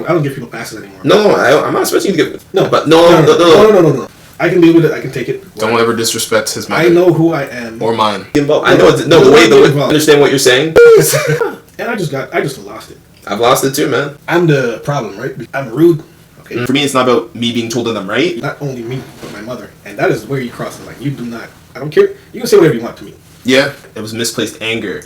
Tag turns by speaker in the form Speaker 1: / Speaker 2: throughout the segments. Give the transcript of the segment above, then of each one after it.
Speaker 1: don't give people passes anymore.
Speaker 2: No, I'm not expecting you to give.
Speaker 1: No,
Speaker 2: but
Speaker 1: no. I can deal with it. I can take it.
Speaker 2: Don't ever disrespect his mother.
Speaker 1: I know who I am.
Speaker 2: Or mine. I know. The way. Understand what you're saying.
Speaker 1: And I just lost it.
Speaker 2: I've lost it too, man.
Speaker 1: I'm the problem, right? I'm rude. Okay.
Speaker 2: For me, it's not about me being told that I'm right.
Speaker 1: Not only me, but my mother. And that is where you cross the line. You do not. I don't care. You can say whatever you want to me.
Speaker 2: Yeah, it was misplaced anger.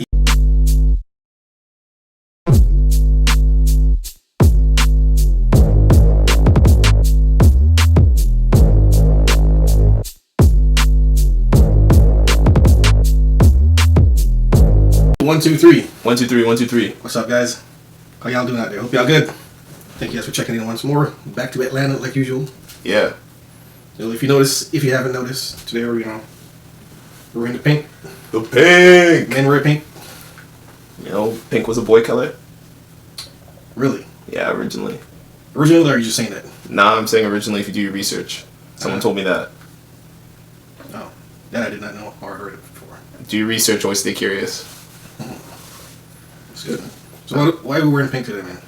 Speaker 1: One, two, three.
Speaker 2: 1, 2, 3. 1, 2, 3.
Speaker 1: What's up, guys? How y'all doing out there? Hope y'all good. Thank you guys for checking in once more. Back to Atlanta like usual.
Speaker 2: Yeah.
Speaker 1: So if you haven't noticed, today we're in the pink.
Speaker 2: The pink.
Speaker 1: Men wear pink.
Speaker 2: You know, pink was a boy color.
Speaker 1: Really?
Speaker 2: Yeah, originally.
Speaker 1: Originally, or are you just saying that?
Speaker 2: Nah, I'm saying originally if you do your research. Someone told me that.
Speaker 1: Oh, that I did not know or heard it before.
Speaker 2: Do your research, always stay curious.
Speaker 1: That's good. So why are we wearing pink today, man?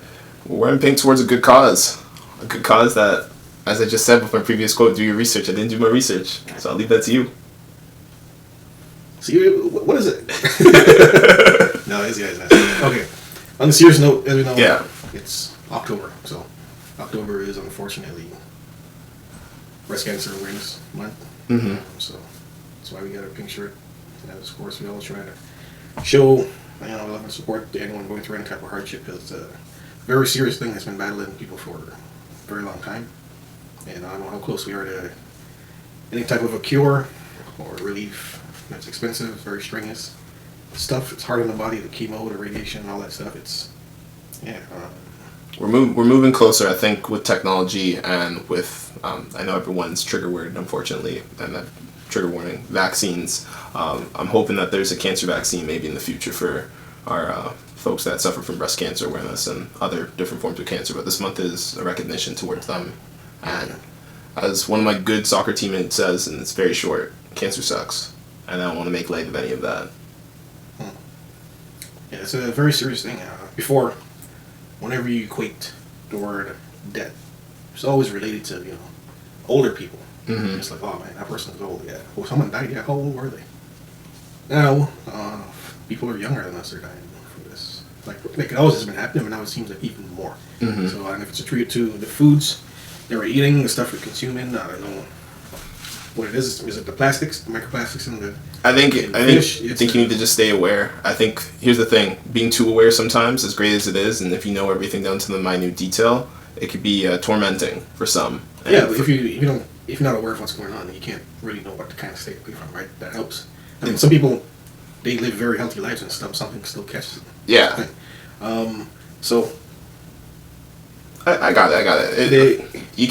Speaker 2: We're wearing pink towards a good cause. A good cause that, as I just said with my previous quote, do your research. I didn't do my research, so I'll leave that to you.
Speaker 1: See, what is it? No, this guy's not. Okay. On the serious note, as we know, it's October. So October is unfortunately Breast Cancer Awareness Month.
Speaker 2: Mm-hmm.
Speaker 1: So that's why we got our pink shirt. And of course, we always try to show love and support to anyone going through any type of hardship, because it's a very serious thing that's been battling people for a very long time. And I don't know how close we are to any type of a cure or relief. It's expensive, very strenuous stuff. It's hard on the body, the chemo, the radiation, all that stuff.
Speaker 2: We're moving closer, I think, with technology and with I know everyone's trigger word, unfortunately, and that trigger warning, vaccines. I'm hoping that there's a cancer vaccine maybe in the future for our folks that suffer from breast cancer awareness and other different forms of cancer. But this month is a recognition towards them. And as one of my good soccer teammates says, and it's very short, cancer sucks. And I don't want to make light of any of that.
Speaker 1: Yeah, it's a very serious thing. Before, whenever you equate the word death, it's always related to, older people. Mm-hmm. It's like, oh man, that person's old. Yeah. Well, someone died. Yeah, how old were they? Now, people are younger than us are dying from this. Like it always has been happening, but now it seems like even more. Mm-hmm. So, and if it's attributed to the foods that we're eating, the stuff we're consuming, I don't know what it is. Is it the plastics, the microplastics in the
Speaker 2: I think you need to just stay aware. I think here's the thing: being too aware sometimes, as great as it is, and if you know everything down to the minute detail, it could be tormenting for some. And
Speaker 1: yeah, but if you're not aware of what's going on, then you can't really know what to kind of stay away from, right? That helps. I mean, some people, they live very healthy lives and stuff. Something still catches them.
Speaker 2: Yeah.
Speaker 1: So.
Speaker 2: I got it. You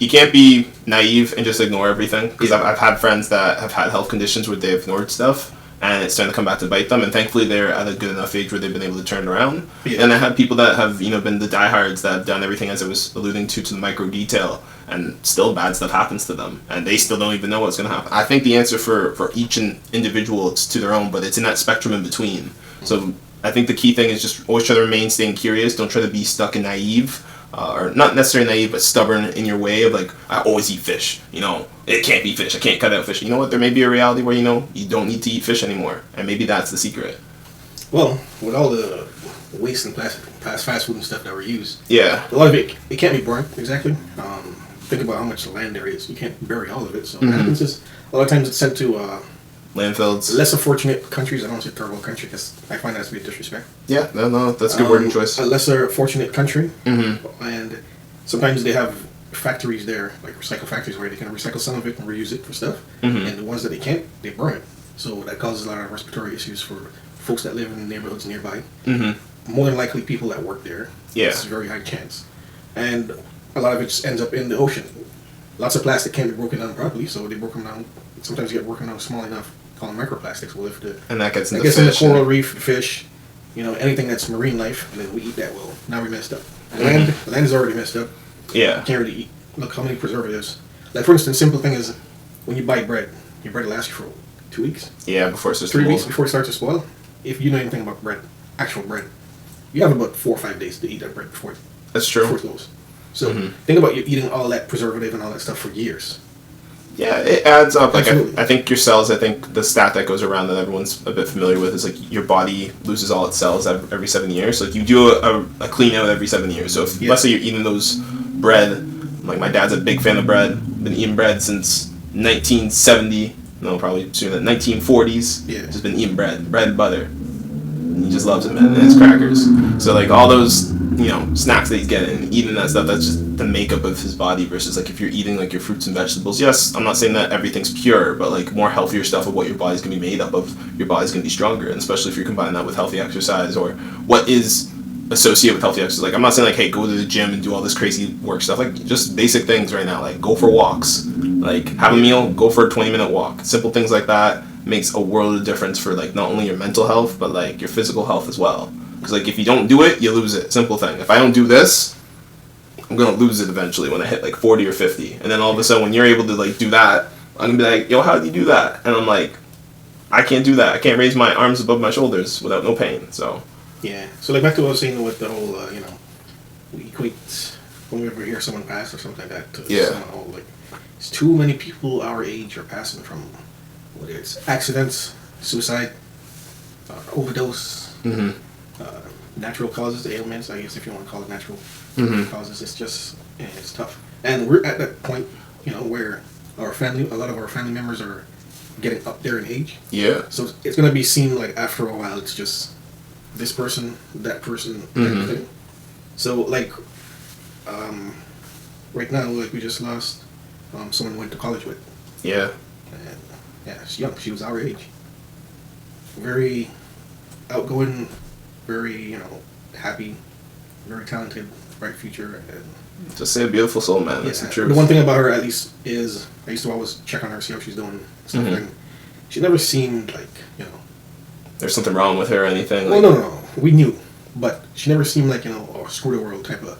Speaker 2: can't be naive and just ignore everything, because I've had friends that have had health conditions where they've ignored stuff and it's starting to come back to bite them, and thankfully they're at a good enough age where they've been able to turn it around. Yeah. And I have people that have been the diehards that have done everything, as I was alluding to the micro detail, and still bad stuff happens to them and they still don't even know what's going to happen. I think the answer for each individual, it's to their own, but it's in that spectrum in between. Mm-hmm. So I think the key thing is just always try to remain staying curious. Don't try to be stuck and naive. Or not necessarily naive, but stubborn in your way of like, I always eat fish. It can't be fish. I can't cut out fish. You know what? There may be a reality where, you don't need to eat fish anymore. And maybe that's the secret.
Speaker 1: Well, with all the waste and fast food and stuff that we use.
Speaker 2: Yeah.
Speaker 1: A lot of it can't be burnt, exactly. Think about how much land there is. You can't bury all of it. So what happens is, a lot of times it's sent to
Speaker 2: landfills.
Speaker 1: Less fortunate countries. I don't want to say third world country because I find that to be a disrespect.
Speaker 2: Yeah, no, that's a good wording choice.
Speaker 1: A lesser fortunate country, and sometimes they have factories there, like recycle factories, where they can recycle some of it and reuse it for stuff, and the ones that they can't, they burn it. So that causes a lot of respiratory issues for folks that live in neighborhoods nearby. More than likely, people that work there.
Speaker 2: Yeah,
Speaker 1: it's a very high chance, and a lot of it just ends up in the ocean. Lots of plastic can't be broken down properly, so they broke them down. Sometimes you get broken down small enough, called microplastics. Well,
Speaker 2: and that gets in
Speaker 1: the coral reef, the fish, anything that's marine life, and then we eat that. Well, now we messed up. The land is already messed up.
Speaker 2: Yeah,
Speaker 1: you can't really eat. Look how many preservatives. Like for instance, simple thing is when you buy bread, your bread lasts you for 2 weeks.
Speaker 2: Yeah, before it starts
Speaker 1: 3 weeks before it starts to spoil. If you know anything about bread, actual bread, you have about 4 or 5 days to eat that bread before it
Speaker 2: That's true.
Speaker 1: before it goes. So think about you eating all that preservative and all that stuff for years.
Speaker 2: Yeah, it adds up. Like
Speaker 1: Absolutely.
Speaker 2: I think your cells. I think the stat that goes around that everyone's a bit familiar with is like your body loses all its cells every 7 years. So like you do a clean out every 7 years. So if let's say you're eating those bread, like my dad's a big fan of bread. Been eating bread since 1970. No, probably sooner than 1940s.
Speaker 1: Yeah.
Speaker 2: Just been eating bread and butter. And he just loves it, man. And his crackers. So like all those, snacks that he's getting, eating that stuff, that's just the makeup of his body versus like if you're eating like your fruits and vegetables. Yes, I'm not saying that everything's pure, but like more healthier stuff of what your body's gonna be made up of, your body's gonna be stronger, and especially if you're combining that with healthy exercise or what is associated with healthy exercise. Like I'm not saying like, hey, go to the gym and do all this crazy work stuff. Like just basic things right now, like go for walks, like have a meal, go for a 20-minute walk. Simple things like that makes a world of difference for like not only your mental health but like your physical health as well. Because like if you don't do it, you lose it. Simple thing. If I don't do this, I'm gonna lose it eventually when I hit like 40 or 50. And then all of a sudden when you're able to like do that, I'm gonna be like, yo, how did you do that? And I'm like, I can't do that. I can't raise my arms above my shoulders without no pain. So
Speaker 1: yeah. So like back to what I was saying with the whole, we equate when we ever hear someone pass or something like that to someone old. Like it's too many people our age are passing from whether it's accidents, suicide, overdose, natural causes, ailments. I guess if you want to call it natural causes, it's just it's tough. And we're at that point, where a lot of our family members are getting up there in age.
Speaker 2: Yeah.
Speaker 1: So it's gonna be seen like after a while, it's just this person, that person, type of thing. So like, right now, like we just lost someone we went to college with.
Speaker 2: Yeah.
Speaker 1: And yeah, she's young. She was our age. Very outgoing, very happy, very talented, bright future. And
Speaker 2: just say a beautiful soul, man. That's the truth.
Speaker 1: The one thing about her, at least, is I used to always check on her, see how she's doing. Stuff. And she never seemed like
Speaker 2: there's something wrong with her or anything.
Speaker 1: Well, no. We knew, but she never seemed like a screw the world type of.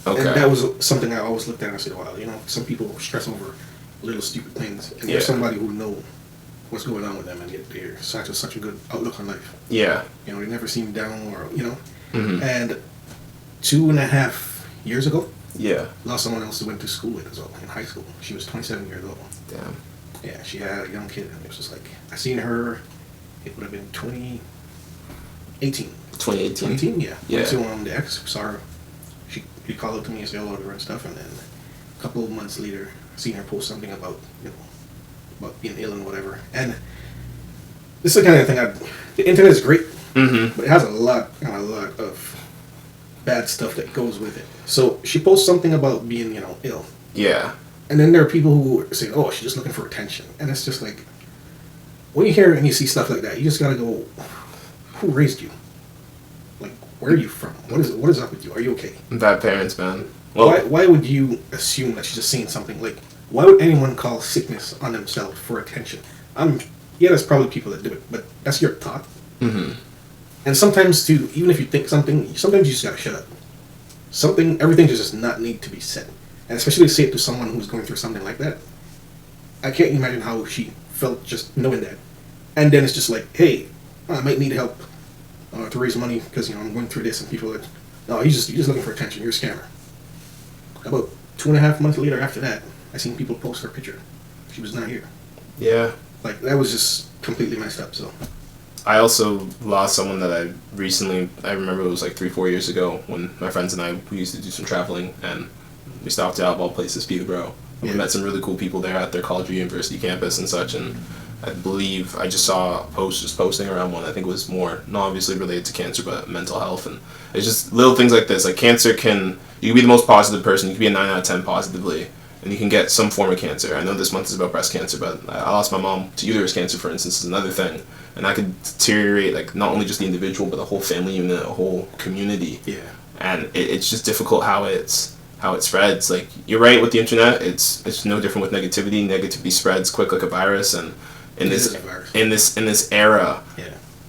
Speaker 1: Okay. And that was something I always looked at and I said, wow, some people stress over little stupid things, and there's somebody who know what's going on with them, and they're such a good outlook on life.
Speaker 2: Yeah.
Speaker 1: They never seem down or And 2.5 years ago, lost someone else who went to school with as well in high school. She was 27 years old.
Speaker 2: Damn.
Speaker 1: Yeah, she had a young kid, and it was just like I seen her. It would have been 2018.
Speaker 2: 2018.
Speaker 1: Yeah. Went to the ex. Saw her. He called up to me and said hello to her and stuff, and then a couple of months later, seen her post something about about being ill and whatever. And this is the kind of thing the internet is great, but it has a lot of bad stuff that goes with it. So she posts something about being ill.
Speaker 2: Yeah.
Speaker 1: And then there are people who say, "Oh, she's just looking for attention," and it's just like when you hear and you see stuff like that, you just gotta go, "Who raised you? Like, where are you from? What is up with you? Are you okay?"
Speaker 2: Bad parents, man. Well,
Speaker 1: why would you assume that she's just saying something? Like, why would anyone call sickness on themselves for attention? There's probably people that do it, but that's your thought. And sometimes too, even if you think something, sometimes you just gotta shut up. Everything does just not need to be said, and especially say it to someone who's going through something like that. I can't imagine how she felt just knowing that. And then it's just like, hey, I might need help to raise money because I'm going through this, and people are like, no, you're just looking for attention. You're a scammer. About 2.5 months later after that, I seen people post her picture. She was not here.
Speaker 2: Yeah.
Speaker 1: Like, that was just completely messed up, so.
Speaker 2: I also lost someone that I remember it was like 3-4 years ago when my friends and we used to do some traveling, and we stopped out of all places, Peterborough. We met some really cool people there at their college or university campus and such, and I believe I just saw a post just posting around one. I think it was more, not obviously related to cancer, but mental health, and it's just little things like this. Like cancer you can be the most positive person, you can be a 9 out of 10 positively, and you can get some form of cancer. I know this month is about breast cancer, but I lost my mom to uterus cancer, for instance, is another thing. And that could deteriorate, like, not only just the individual, but the whole family unit, a whole community. Yeah. And it's just difficult how it spreads. Like, you're right with the internet. It's no different with negativity. Negativity spreads quick like a virus, and in this era,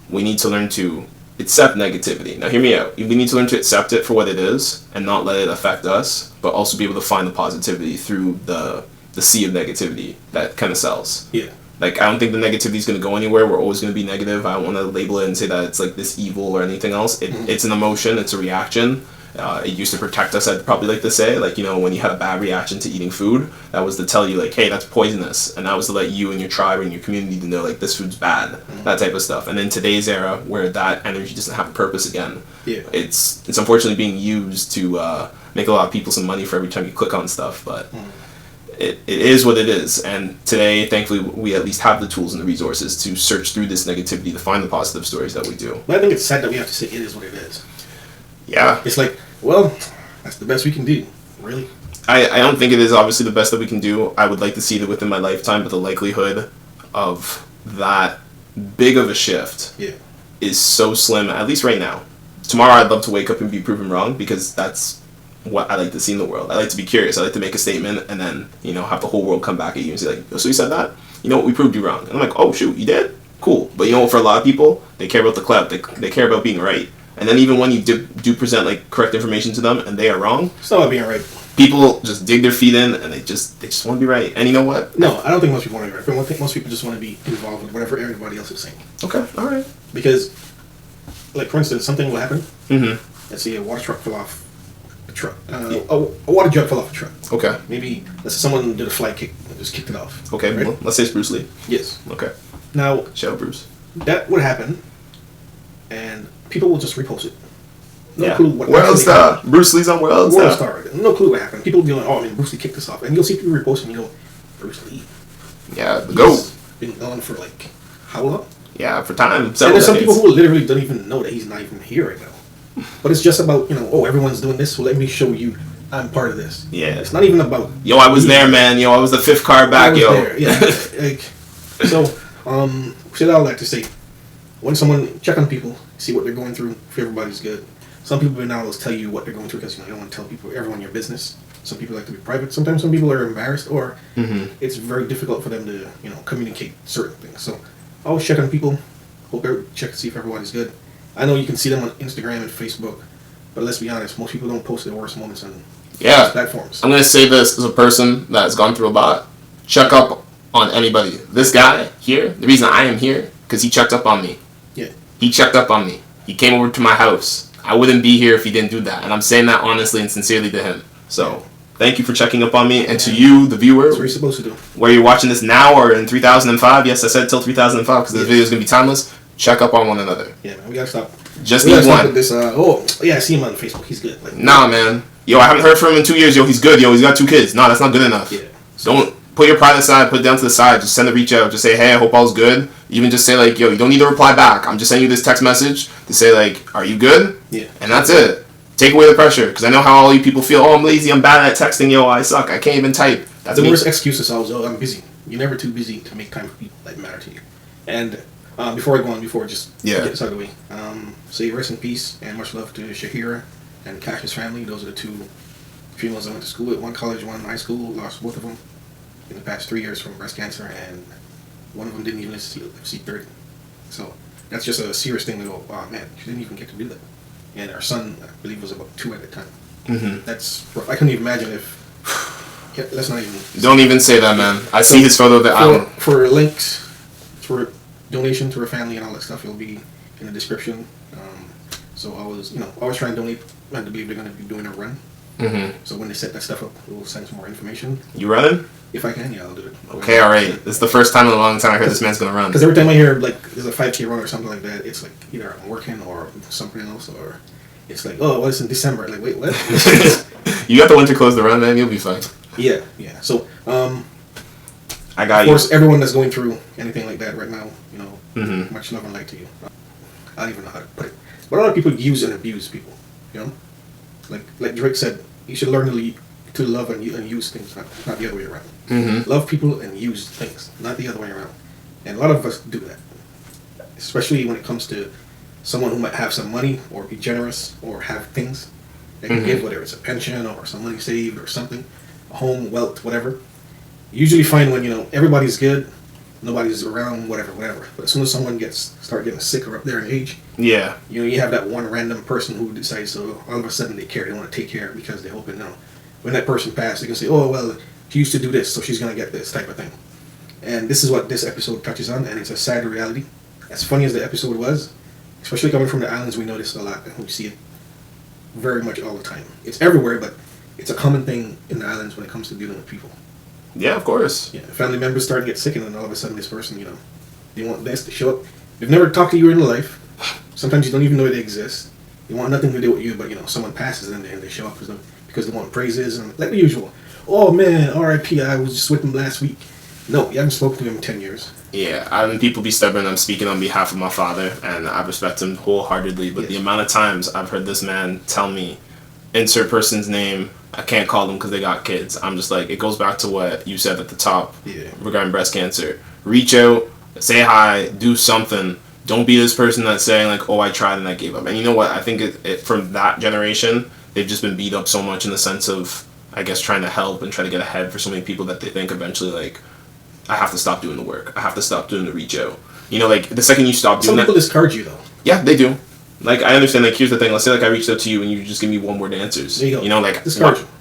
Speaker 2: we need to learn to accept negativity. Now, hear me out. We need to learn to accept it for what it is and not let it affect us, but also be able to find the positivity through the sea of negativity that kind of sells. Yeah. Like, I don't think the negativity is going to go anywhere. We're always going to be negative. I don't want to label it and say that it's like this evil or anything else. It's an emotion. It's a reaction. It used to protect us, I'd probably like to say. Like, you know, when you had a bad reaction to eating food, that was to tell you, like, hey, that's poisonous. And that was to let you and your tribe and your community to know, like, this food's bad. That type of stuff. And in today's era, where that energy doesn't have a purpose again, it's unfortunately being used to make a lot of people some money for every time you click on stuff. But it is what it is. And today, thankfully, we at least have the tools and the resources to search through this negativity to find the positive stories that we do.
Speaker 1: But I think it's sad that we have to say it is what it is.
Speaker 2: Yeah.
Speaker 1: It's like, well, that's the best we can do. Really?
Speaker 2: I don't think it is obviously the best that we can do. I would like to see that within my lifetime, but the likelihood of that big of a shift is so slim, at least right now. Tomorrow I'd love to wake up and be proven wrong, because that's what I like to see in the world. I like to be curious. I like to make a statement and then, you know, have the whole world come back at you and say, like, oh, so you said that? You know what, we proved you wrong. And I'm like, oh, shoot, you did? Cool. But you know what, for a lot of people, they care about the clout. They care about being right. And then even when you do present, like, correct information to them and they are wrong,
Speaker 1: it's not about being right.
Speaker 2: People just dig their feet in and they just want to be right. And you know what?
Speaker 1: No, I don't think most people want to be right. I think most people just want to be involved with whatever everybody else is saying.
Speaker 2: Okay, all right.
Speaker 1: Because, like, for instance, something will happen.
Speaker 2: Mm-hmm.
Speaker 1: Let's say a water truck fell off a truck. A water jug fell off a truck.
Speaker 2: Okay.
Speaker 1: Maybe let's say someone did a fly kick and just kicked it off.
Speaker 2: Okay,
Speaker 1: right?
Speaker 2: Well, let's say it's Bruce Lee.
Speaker 1: Yes.
Speaker 2: Okay.
Speaker 1: Now,
Speaker 2: shout out Bruce.
Speaker 1: That would happen, and people will just repost it.
Speaker 2: No clue what World Star. Happened. Bruce Lee's on World
Speaker 1: Star. No clue what happened. People will be like, oh, I mean, Bruce Lee kicked this off. And you'll see people reposting, you know, Bruce Lee.
Speaker 2: Yeah, the GOAT.
Speaker 1: Been gone for, like, how long?
Speaker 2: Yeah, for time.
Speaker 1: And there's some people who literally don't even know that he's not even here right now. But it's just about, you know, oh, everyone's doing this, so let me show you I'm part of this.
Speaker 2: Yeah.
Speaker 1: It's not even about...
Speaker 2: Yo, I was there, man. Yo, I was the fifth car back, yo.
Speaker 1: There. Yeah. Like, so, said all that to say, when someone check on people, see what they're going through, if everybody's good. Some people now will tell you what they're going through because, you know, you don't want to tell people, everyone your business. Some people like to be private. Sometimes some people are embarrassed, or it's very difficult for them to, you know, communicate certain things. So always check on people. Check to see if everybody's good. I know you can see them on Instagram and Facebook, but let's be honest, most people don't post their worst moments on platforms.
Speaker 2: I'm going to say this as a person that has gone through a lot. Check up on anybody. This guy here, the reason I am here, because he checked up on me.
Speaker 1: Yeah.
Speaker 2: He checked up on me. He came over to my house. I wouldn't be here if he didn't do that. And I'm saying that honestly and sincerely to him. So, thank you for checking up on me. And to you, the viewer.
Speaker 1: That's what you're supposed to do.
Speaker 2: Whether you're watching this now or in 2005. Yes, I said till 2005 because this video is going to be timeless. Check up on one another.
Speaker 1: Yeah, man. We got to stop.
Speaker 2: Just need one.
Speaker 1: With this, I see him on Facebook. He's good. Like,
Speaker 2: nah, man. Yo, I haven't heard from him in 2 years. Yo, he's good. Yo, he's got 2 kids. No, that's not good enough.
Speaker 1: Yeah.
Speaker 2: Don't put your pride aside. Put it down to the side. Just send a reach out. Just say, hey, I hope all's good. Even just say, like, yo, you don't need to reply back. I'm just sending you this text message to say, like, are you good?
Speaker 1: Yeah.
Speaker 2: And that's it. Take away the pressure. Because I know how all you people feel. Oh, I'm lazy. I'm bad at texting. Yo, I suck. I can't even type. That's
Speaker 1: the worst excuse is always, oh, I'm busy. You're never too busy to make time for people that matter to you. And before I go on, just get this out of the way. Say rest in peace and much love to Shahira and Kash's family. Those are the 2 females I went to school with. One college, one high school. Lost both of them in the past 3 years from breast cancer, and one of them didn't even see 30. So that's just a serious thing to go, oh man, she didn't even get to do that. And our son, I believe, was about 2 at the time. That's rough. I couldn't even imagine if... Yeah, let's not even...
Speaker 2: Don't even say that, man. I see his photo that
Speaker 1: for links, for donation to her family and all that stuff, it'll be in the description. So I was trying to donate. I believe they're going to be doing a run. So when they set that stuff up, we'll send some more information.
Speaker 2: You running?
Speaker 1: If I can, yeah, I'll do it.
Speaker 2: Okay, all right. This is the first time in a long time I heard this man's going to run.
Speaker 1: Because every time I hear, like, there's a 5K run or something like that, it's like either I'm working or something else, or it's like, oh, well, it's in December. Like, wait, what?
Speaker 2: You got the winter clothes to run, man. You'll be fine.
Speaker 1: Yeah. So,
Speaker 2: I got
Speaker 1: of course, everyone that's going through anything like that right now, you know, much love and light to you. I don't even know how to put it. But a lot of people use and abuse people, you know? Like Drake said, you should learn to love and use things, not the other way around. Love people and use things, not the other way around. And a lot of us do that. Especially when it comes to someone who might have some money or be generous or have things they can give, whether it's a pension or some money saved or something, a home, wealth, whatever. You usually find when, you know, everybody's good, nobody's around, whatever. But as soon as someone start getting sick or up there in age, you know, you have that one random person who decides, so all of a sudden they care, they want to take care because they hope it, you know, when that person passes, they can say, oh, well, she used to do this, so she's going to get this type of thing. And this is what this episode touches on, and it's a sad reality. As funny as the episode was, especially coming from the islands, we notice a lot, and we see it. very much all the time. It's everywhere, but it's a common thing in the islands when it comes to dealing with people.
Speaker 2: Yeah, of course.
Speaker 1: Yeah, family members start to get sick, and then all of a sudden, this person, they want this to show up. They've never talked to you in their life. Sometimes you don't even know they exist. They want nothing to do with you, but someone passes and they show up because they want praises and like the usual. Oh man, R.I.P. I was just with him last week. No, you haven't spoken to him in 10 years.
Speaker 2: Yeah, I mean, people be stubborn. I'm speaking on behalf of my father, and I respect him wholeheartedly. But the amount of times I've heard this man tell me, insert person's name, I can't call them because they got kids. I'm just like, it goes back to what you said at the top regarding breast cancer. Reach out, say hi, do something. Don't be this person that's saying like, oh, I tried and I gave up. And you know what? I think it from that generation, they've just been beat up so much in the sense of, I guess, trying to help and try to get ahead for so many people that they think eventually like, I have to stop doing the work. I have to stop doing the reach out. Like the second you stop doing that.
Speaker 1: Some people discourage you though.
Speaker 2: Yeah, they do. Like, I understand, like, here's the thing. Let's say, like, I reached out to you and you just give me one-word answers.
Speaker 1: There you go.
Speaker 2: Like,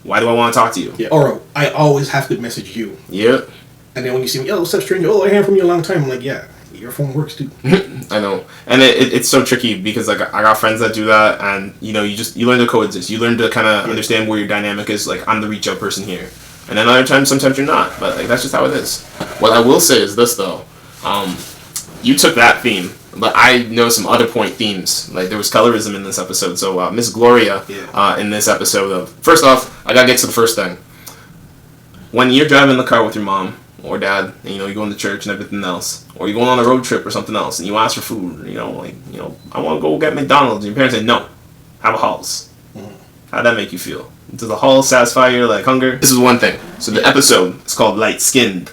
Speaker 2: why do I want to talk to you?
Speaker 1: Yeah. Or I always have to message you.
Speaker 2: Yeah.
Speaker 1: And then when you see me, what's up, stranger? Oh, I haven't from you a long time. I'm like, yeah, your phone works too.
Speaker 2: I know. And it's so tricky because, like, I got friends that do that and, you learn to coexist. You learn to kind of understand where your dynamic is. Like, I'm the reach-out person here. And then other times, sometimes you're not. But, like, that's just how it is. What I will say is this, though. You took that theme. But I know some other point themes. Like, there was colorism in this episode. So, Miss Gloria, in this episode of... First off, I gotta get to the first thing. When you're driving in the car with your mom or dad, and, you're going to church and everything else, or you're going on a road trip or something else, and you ask for food, I want to go get McDonald's, and your parents say, no, have a Halls. How'd that make you feel? Does the Halls satisfy your, like, hunger? This is one thing. So, the episode is called Light Skinned,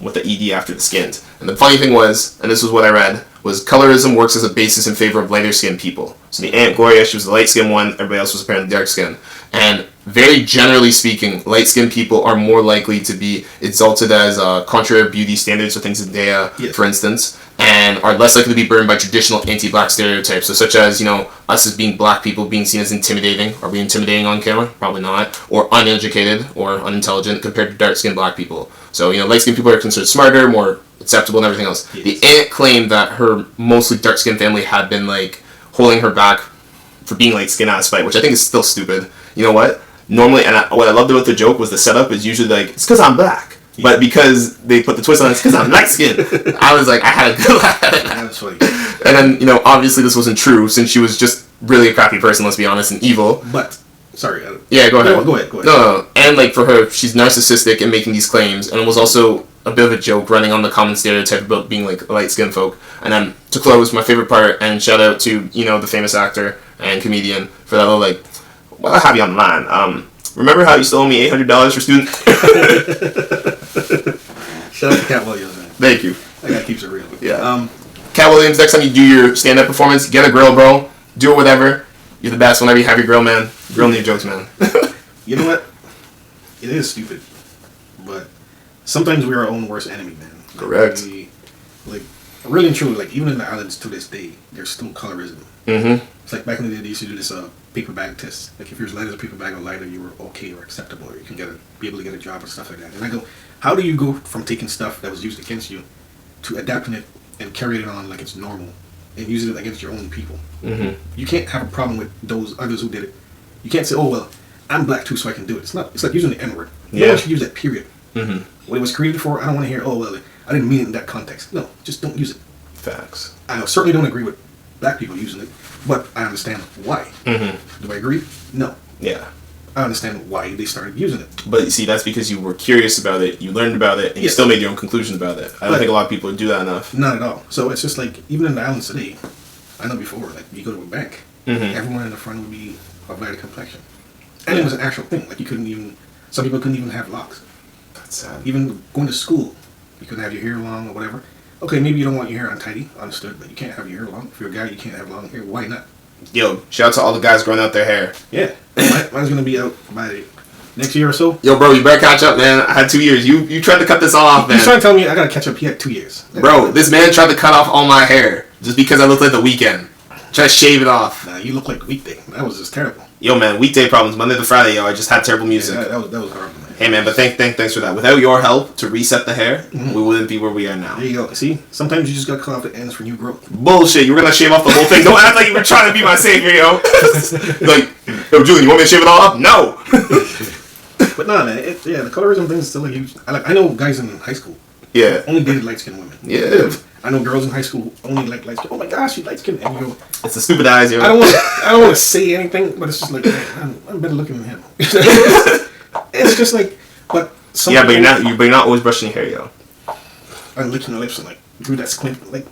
Speaker 2: with the ED after the skinned. And the funny thing was, and this was what I read, was colorism works as a basis in favor of lighter skinned people. So the Aunt Gloria, she was the light skinned one, everybody else was apparently dark skinned. And very generally speaking, light skinned people are more likely to be exalted as contrary beauty standards, so things Zendaya, for instance, and are less likely to be burned by traditional anti-black stereotypes. So such as, us as being black people being seen as intimidating. Are we intimidating on camera? Probably not. Or uneducated or unintelligent compared to dark skinned black people. So, light-skinned people are considered smarter, more acceptable, and everything else. Yes. The aunt claimed that her mostly dark-skinned family had been, like, holding her back for being light-skinned out of spite, which I think is still stupid. You know what? Normally, what I loved about the joke was the setup is usually, like, it's because I'm black. Yeah. But because they put the twist on it, it's because I'm light-skinned. I was like, I had a good laugh at it.
Speaker 1: That's funny.
Speaker 2: And then, obviously this wasn't true since she was just really a crappy person, let's be honest, and evil.
Speaker 1: But... Sorry.
Speaker 2: Yeah, go ahead.
Speaker 1: Go ahead.
Speaker 2: No. And, like, for her, she's narcissistic in making these claims, and it was also a bit of a joke running on the common stereotype about being, like, light-skinned folk. And then, to close, my favorite part, and shout out to, the famous actor and comedian for that little, like, well, I have you on the line. Remember how you still owe me $800 for student?
Speaker 1: Shout out to Cat Williams, man.
Speaker 2: Thank you.
Speaker 1: That guy keeps it real.
Speaker 2: Yeah. Cat Williams, next time you do your stand-up performance, get a grill, bro. Do it whatever. You're the best whenever you have your grill, man. Grill new jokes, man.
Speaker 1: You know what? It is stupid. But sometimes we're our own worst enemy, man.
Speaker 2: Correct.
Speaker 1: Really and truly, like, even in the islands to this day, there's still colorism.
Speaker 2: Mm-hmm.
Speaker 1: It's like back in the day, they used to do this paper bag test. Like, if you're as light as a paper bag or lighter, you were okay or acceptable, or you can be able to get a job and stuff like that. And I go, how do you go from taking stuff that was used against you to adapting it and carrying it on like it's normal and using it against your own people?
Speaker 2: Mm-hmm.
Speaker 1: You can't have a problem with those others who did it. You can't say, oh, well, I'm black too, so I can do it. It's like using the N-word. No one should use that, period.
Speaker 2: Mm-hmm.
Speaker 1: What it was created for, I don't want to hear, oh, well, I didn't mean it in that context. No, just don't use it.
Speaker 2: Facts.
Speaker 1: I certainly don't agree with black people using it, but I understand why.
Speaker 2: Mm-hmm.
Speaker 1: Do I agree? No.
Speaker 2: Yeah.
Speaker 1: I understand why they started using it.
Speaker 2: But you see, that's because you were curious about it, you learned about it, and you still made your own conclusions about it. I don't think a lot of people do that enough.
Speaker 1: Not at all. So it's just like, even in the islands today, I know before, like, you go to a bank, everyone in the front would be of lighter complexion. And it was an actual thing. Like, some people couldn't even have locks.
Speaker 2: That's sad.
Speaker 1: Even going to school, you couldn't have your hair long or whatever. Okay, maybe you don't want your hair untidy, understood, but you can't have your hair long. If you're a guy, you can't have long hair. Why not?
Speaker 2: Yo, shout out to all the guys growing out their hair.
Speaker 1: Yeah. Mine's going to be out by next year or so.
Speaker 2: Yo, bro, you better catch up, man. I had 2 years. You tried to cut this all off, man.
Speaker 1: He's trying to tell me I got to catch up. He had 2 years.
Speaker 2: Bro, this man tried to cut off all my hair just because I looked like The Weeknd. Try to shave it off.
Speaker 1: Nah, you look like Weekday. That was just terrible.
Speaker 2: Yo, man, weekday problems, Monday to Friday, yo. I just had terrible music.
Speaker 1: Yeah, that was horrible, man.
Speaker 2: Hey, man, but thanks for that. Without your help to reset the hair, we wouldn't be where we are now.
Speaker 1: There you go. See, sometimes you just gotta cut off the ends for new growth.
Speaker 2: Bullshit, you were gonna shave off the whole thing. Don't act like you were trying to be my savior, yo. Like, yo, Julian, you want me to shave it all up? No.
Speaker 1: But nah, man, the colorism thing is still a huge. I know guys in high school.
Speaker 2: Yeah.
Speaker 1: Only dated light skinned women.
Speaker 2: Yeah.
Speaker 1: I know girls in high school only like light skinned. Oh my gosh, you light skinned. And you go,
Speaker 2: it's the stupid eyes, yo.
Speaker 1: I don't want to say anything, but it's just like, man, I'm better looking than him. It's just like, but.
Speaker 2: Yeah, but you're not always brushing your hair, yo.
Speaker 1: I'm licking my lips and like, dude, that's squint. Like.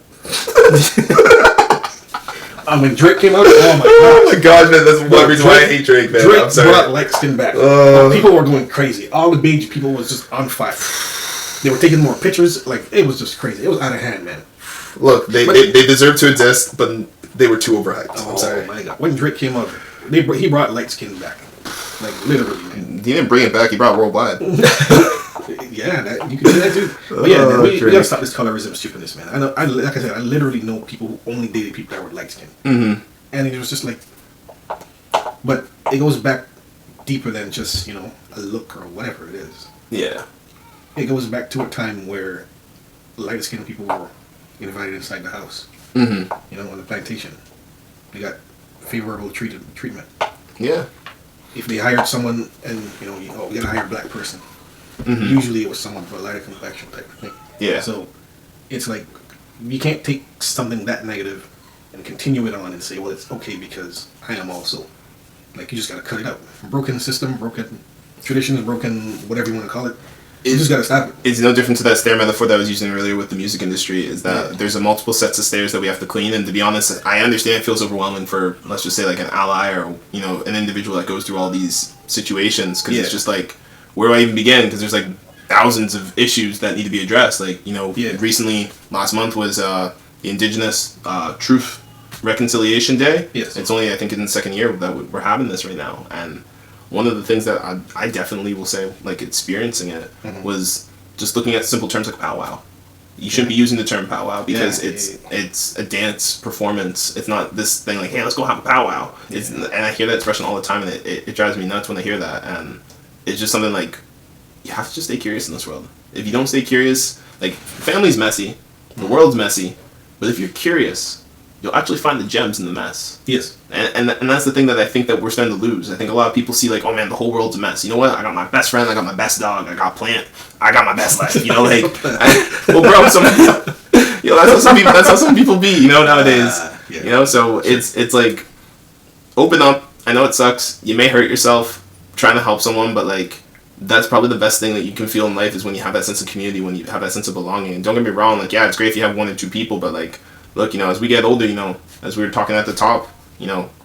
Speaker 1: When Drake came out,
Speaker 2: oh my god, man, that's one reason why I hate Drake, man.
Speaker 1: Drake
Speaker 2: I'm sorry.
Speaker 1: brought light skin back. People were going crazy. All the beige people was just on fire. They were taking more pictures. Like, it was just crazy. It was out of hand, man.
Speaker 2: Look, they deserve to exist, but they were too overhyped. I'm sorry.
Speaker 1: My god. When Drake came out, he brought light skin back. Like, literally, man.
Speaker 2: He didn't bring it back, he brought it worldwide.
Speaker 1: Yeah, you can do that too. But yeah, man, we gotta stop this colorism stupidness, man. Like I said, I literally know people who only dated people that were light skinned. Mm-hmm. And it was just like, but it goes back deeper than just, a look or whatever it is.
Speaker 2: Yeah.
Speaker 1: It goes back to a time where light skinned people were invited inside the house. Mm-hmm. On the plantation. They got favorable treatment.
Speaker 2: Yeah.
Speaker 1: If they hired someone and, we gotta hire a black person. Mm-hmm. Usually it was someone with a lighter complexion type of thing.
Speaker 2: Yeah.
Speaker 1: So it's like you can't take something that negative and continue it on and say, well, it's okay because I am also. Like, you just gotta cut it out. Broken system, broken traditions, broken whatever you want to call it. You just gotta stop it.
Speaker 2: It's no different to that stair metaphor that I was using earlier with the music industry. Is that there's a multiple sets of stairs that we have to clean, and to be honest, I understand it feels overwhelming for, let's just say, like an ally or an individual that goes through all these situations, because it's just like, where do I even begin? Because there's like thousands of issues that need to be addressed. Like, recently, last month was the Indigenous Truth Reconciliation Day.
Speaker 1: Yes.
Speaker 2: It's only, I think, in the second year that we're having this right now. And one of the things that I definitely will say, like, experiencing it, was just looking at simple terms like powwow. You shouldn't be using the term powwow because it's a dance performance. It's not this thing like, hey, let's go have a powwow. And I hear that expression all the time, and it drives me nuts when I hear that. And it's just something like, you have to just stay curious in this world. If you don't stay curious, like, family's messy, the world's messy, but if you're curious, you'll actually find the gems in the mess.
Speaker 1: Yes.
Speaker 2: And that's the thing that I think that we're starting to lose. I think a lot of people see, like, oh man, the whole world's a mess. You know what? I got my best friend, I got my best dog, I got plant, I got my best life. Well, bro, that's how some people be, nowadays. So it's like, open up. I know it sucks. You may hurt yourself trying to help someone, but like, that's probably the best thing that you can feel in life is when you have that sense of community, when you have that sense of belonging. And don't get me wrong, like, yeah, it's great if you have one or two people, but like, look, as we get older, as we were talking at the top,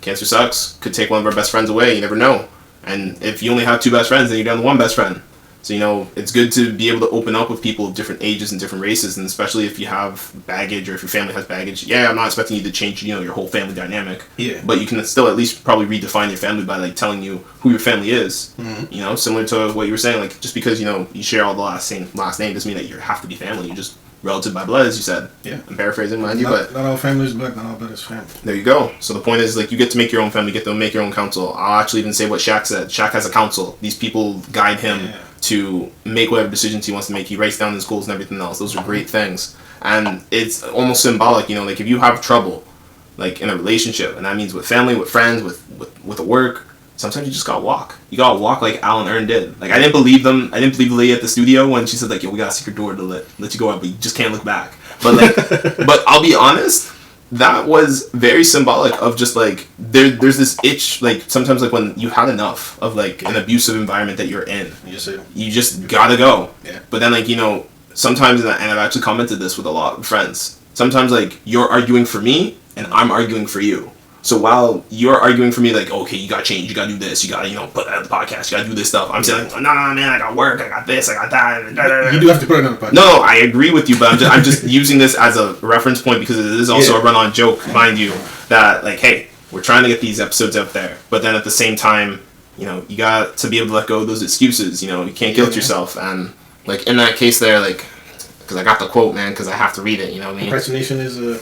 Speaker 2: cancer sucks, could take one of our best friends away, you never know. And if you only have two best friends, then you're down to one best friend. So, it's good to be able to open up with people of different ages and different races, and especially if you have baggage or if your family has baggage. Yeah, I'm not expecting you to change, your whole family dynamic.
Speaker 1: Yeah.
Speaker 2: But you can still at least probably redefine your family by, like, telling you who your family is. Mm-hmm. Similar to what you were saying, like, just because, you share all the same last name doesn't mean that you have to be family. You're just relative by blood, as you said.
Speaker 1: Yeah.
Speaker 2: I'm paraphrasing, mind you,
Speaker 1: but not all families blood, not all blood is family.
Speaker 2: There you go. So the point is, like, you get to make your own family, you get to make your own council. I'll actually even say what Shaq said. Shaq has a council. These people guide him to make whatever decisions he wants to make. He writes down his goals and everything else. Those are great things. And it's almost symbolic, like, if you have trouble, like, in a relationship, and that means with family, with friends, with a work, sometimes you just gotta walk. You gotta walk like Alan Earn did. Like, I didn't believe the lady at the studio when she said, like, yo, we got a secret door to let you go out, but you just can't look back. But like, but I'll be honest, that was very symbolic of just like, there's this itch, like, sometimes, like, when you had enough of, like, an abusive environment that you're in, you just gotta go.
Speaker 1: Yeah.
Speaker 2: But then, like, sometimes, and I've actually commented this with a lot of friends, sometimes, like, you're arguing for me and I'm arguing for you. So while you're arguing for me, like, okay, you gotta change, you gotta do this, you gotta, put that on the podcast, you gotta do this stuff, I'm saying, like, no, man, I got work, I got this, I got that.
Speaker 1: You do have to put it on the podcast.
Speaker 2: No, I agree with you, but I'm just using this as a reference point because it is also a run-on joke, mind you, that, like, hey, we're trying to get these episodes out there, but then at the same time, you got to be able to let go of those excuses, you can't guilt yourself, and, like, in that case there, like, because I got the quote, man, because I have to read it, you know what I mean?
Speaker 1: Procrastination is a...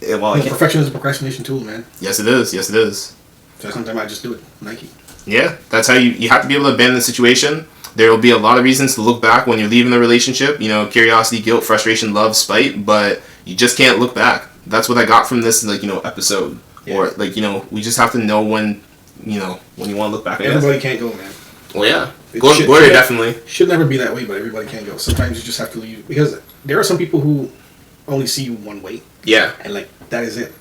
Speaker 1: perfection is a procrastination tool, man.
Speaker 2: Yes, it is.
Speaker 1: So sometimes I just do it. Nike.
Speaker 2: Yeah, that's how you have to be able to abandon the situation. There will be a lot of reasons to look back when you're leaving the relationship. You know, curiosity, guilt, frustration, love, spite, but you just can't look back. That's what I got from this, like, you know, episode. Yeah. Or, like, you know, we just have to know when, you know, when you want to look back.
Speaker 1: Everybody can't go, man.
Speaker 2: Well, yeah. Gloria definitely.
Speaker 1: Should never be that way, but everybody can't go. Sometimes you just have to leave. Because there are some people who only see you one way.
Speaker 2: Yeah.
Speaker 1: And, like, that is it.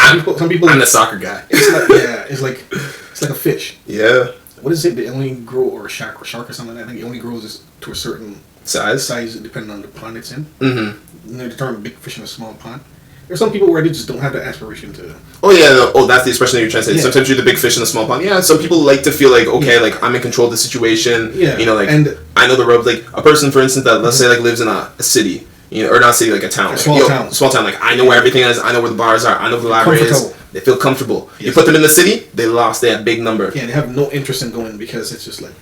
Speaker 2: Some people I'm the soccer guy.
Speaker 1: It's like a fish.
Speaker 2: Yeah.
Speaker 1: What is it? They only grow, or a shark or something like that. I think it only grows to a certain size depending on the pond it's in. Mm-hmm. And they determine big fish in a small pond. There's some people where they just don't have the aspiration to.
Speaker 2: Oh yeah, no. Oh, that's the expression that you're trying to say. Yeah. Sometimes you're the big fish in the small pond. Yeah, some people like to feel like, okay, like I'm in control of the situation.
Speaker 1: Yeah.
Speaker 2: You know, like, and I know the ropes. Like a person, for instance, that let's say like lives in a city. You know, or not a city, like a town. Small town. Like, I know where everything is. I know where the bars are. I know where the library is. They feel comfortable. Yes. You put them in the city, they lost. They have big number.
Speaker 1: Yeah, they have no interest in going because it's just like,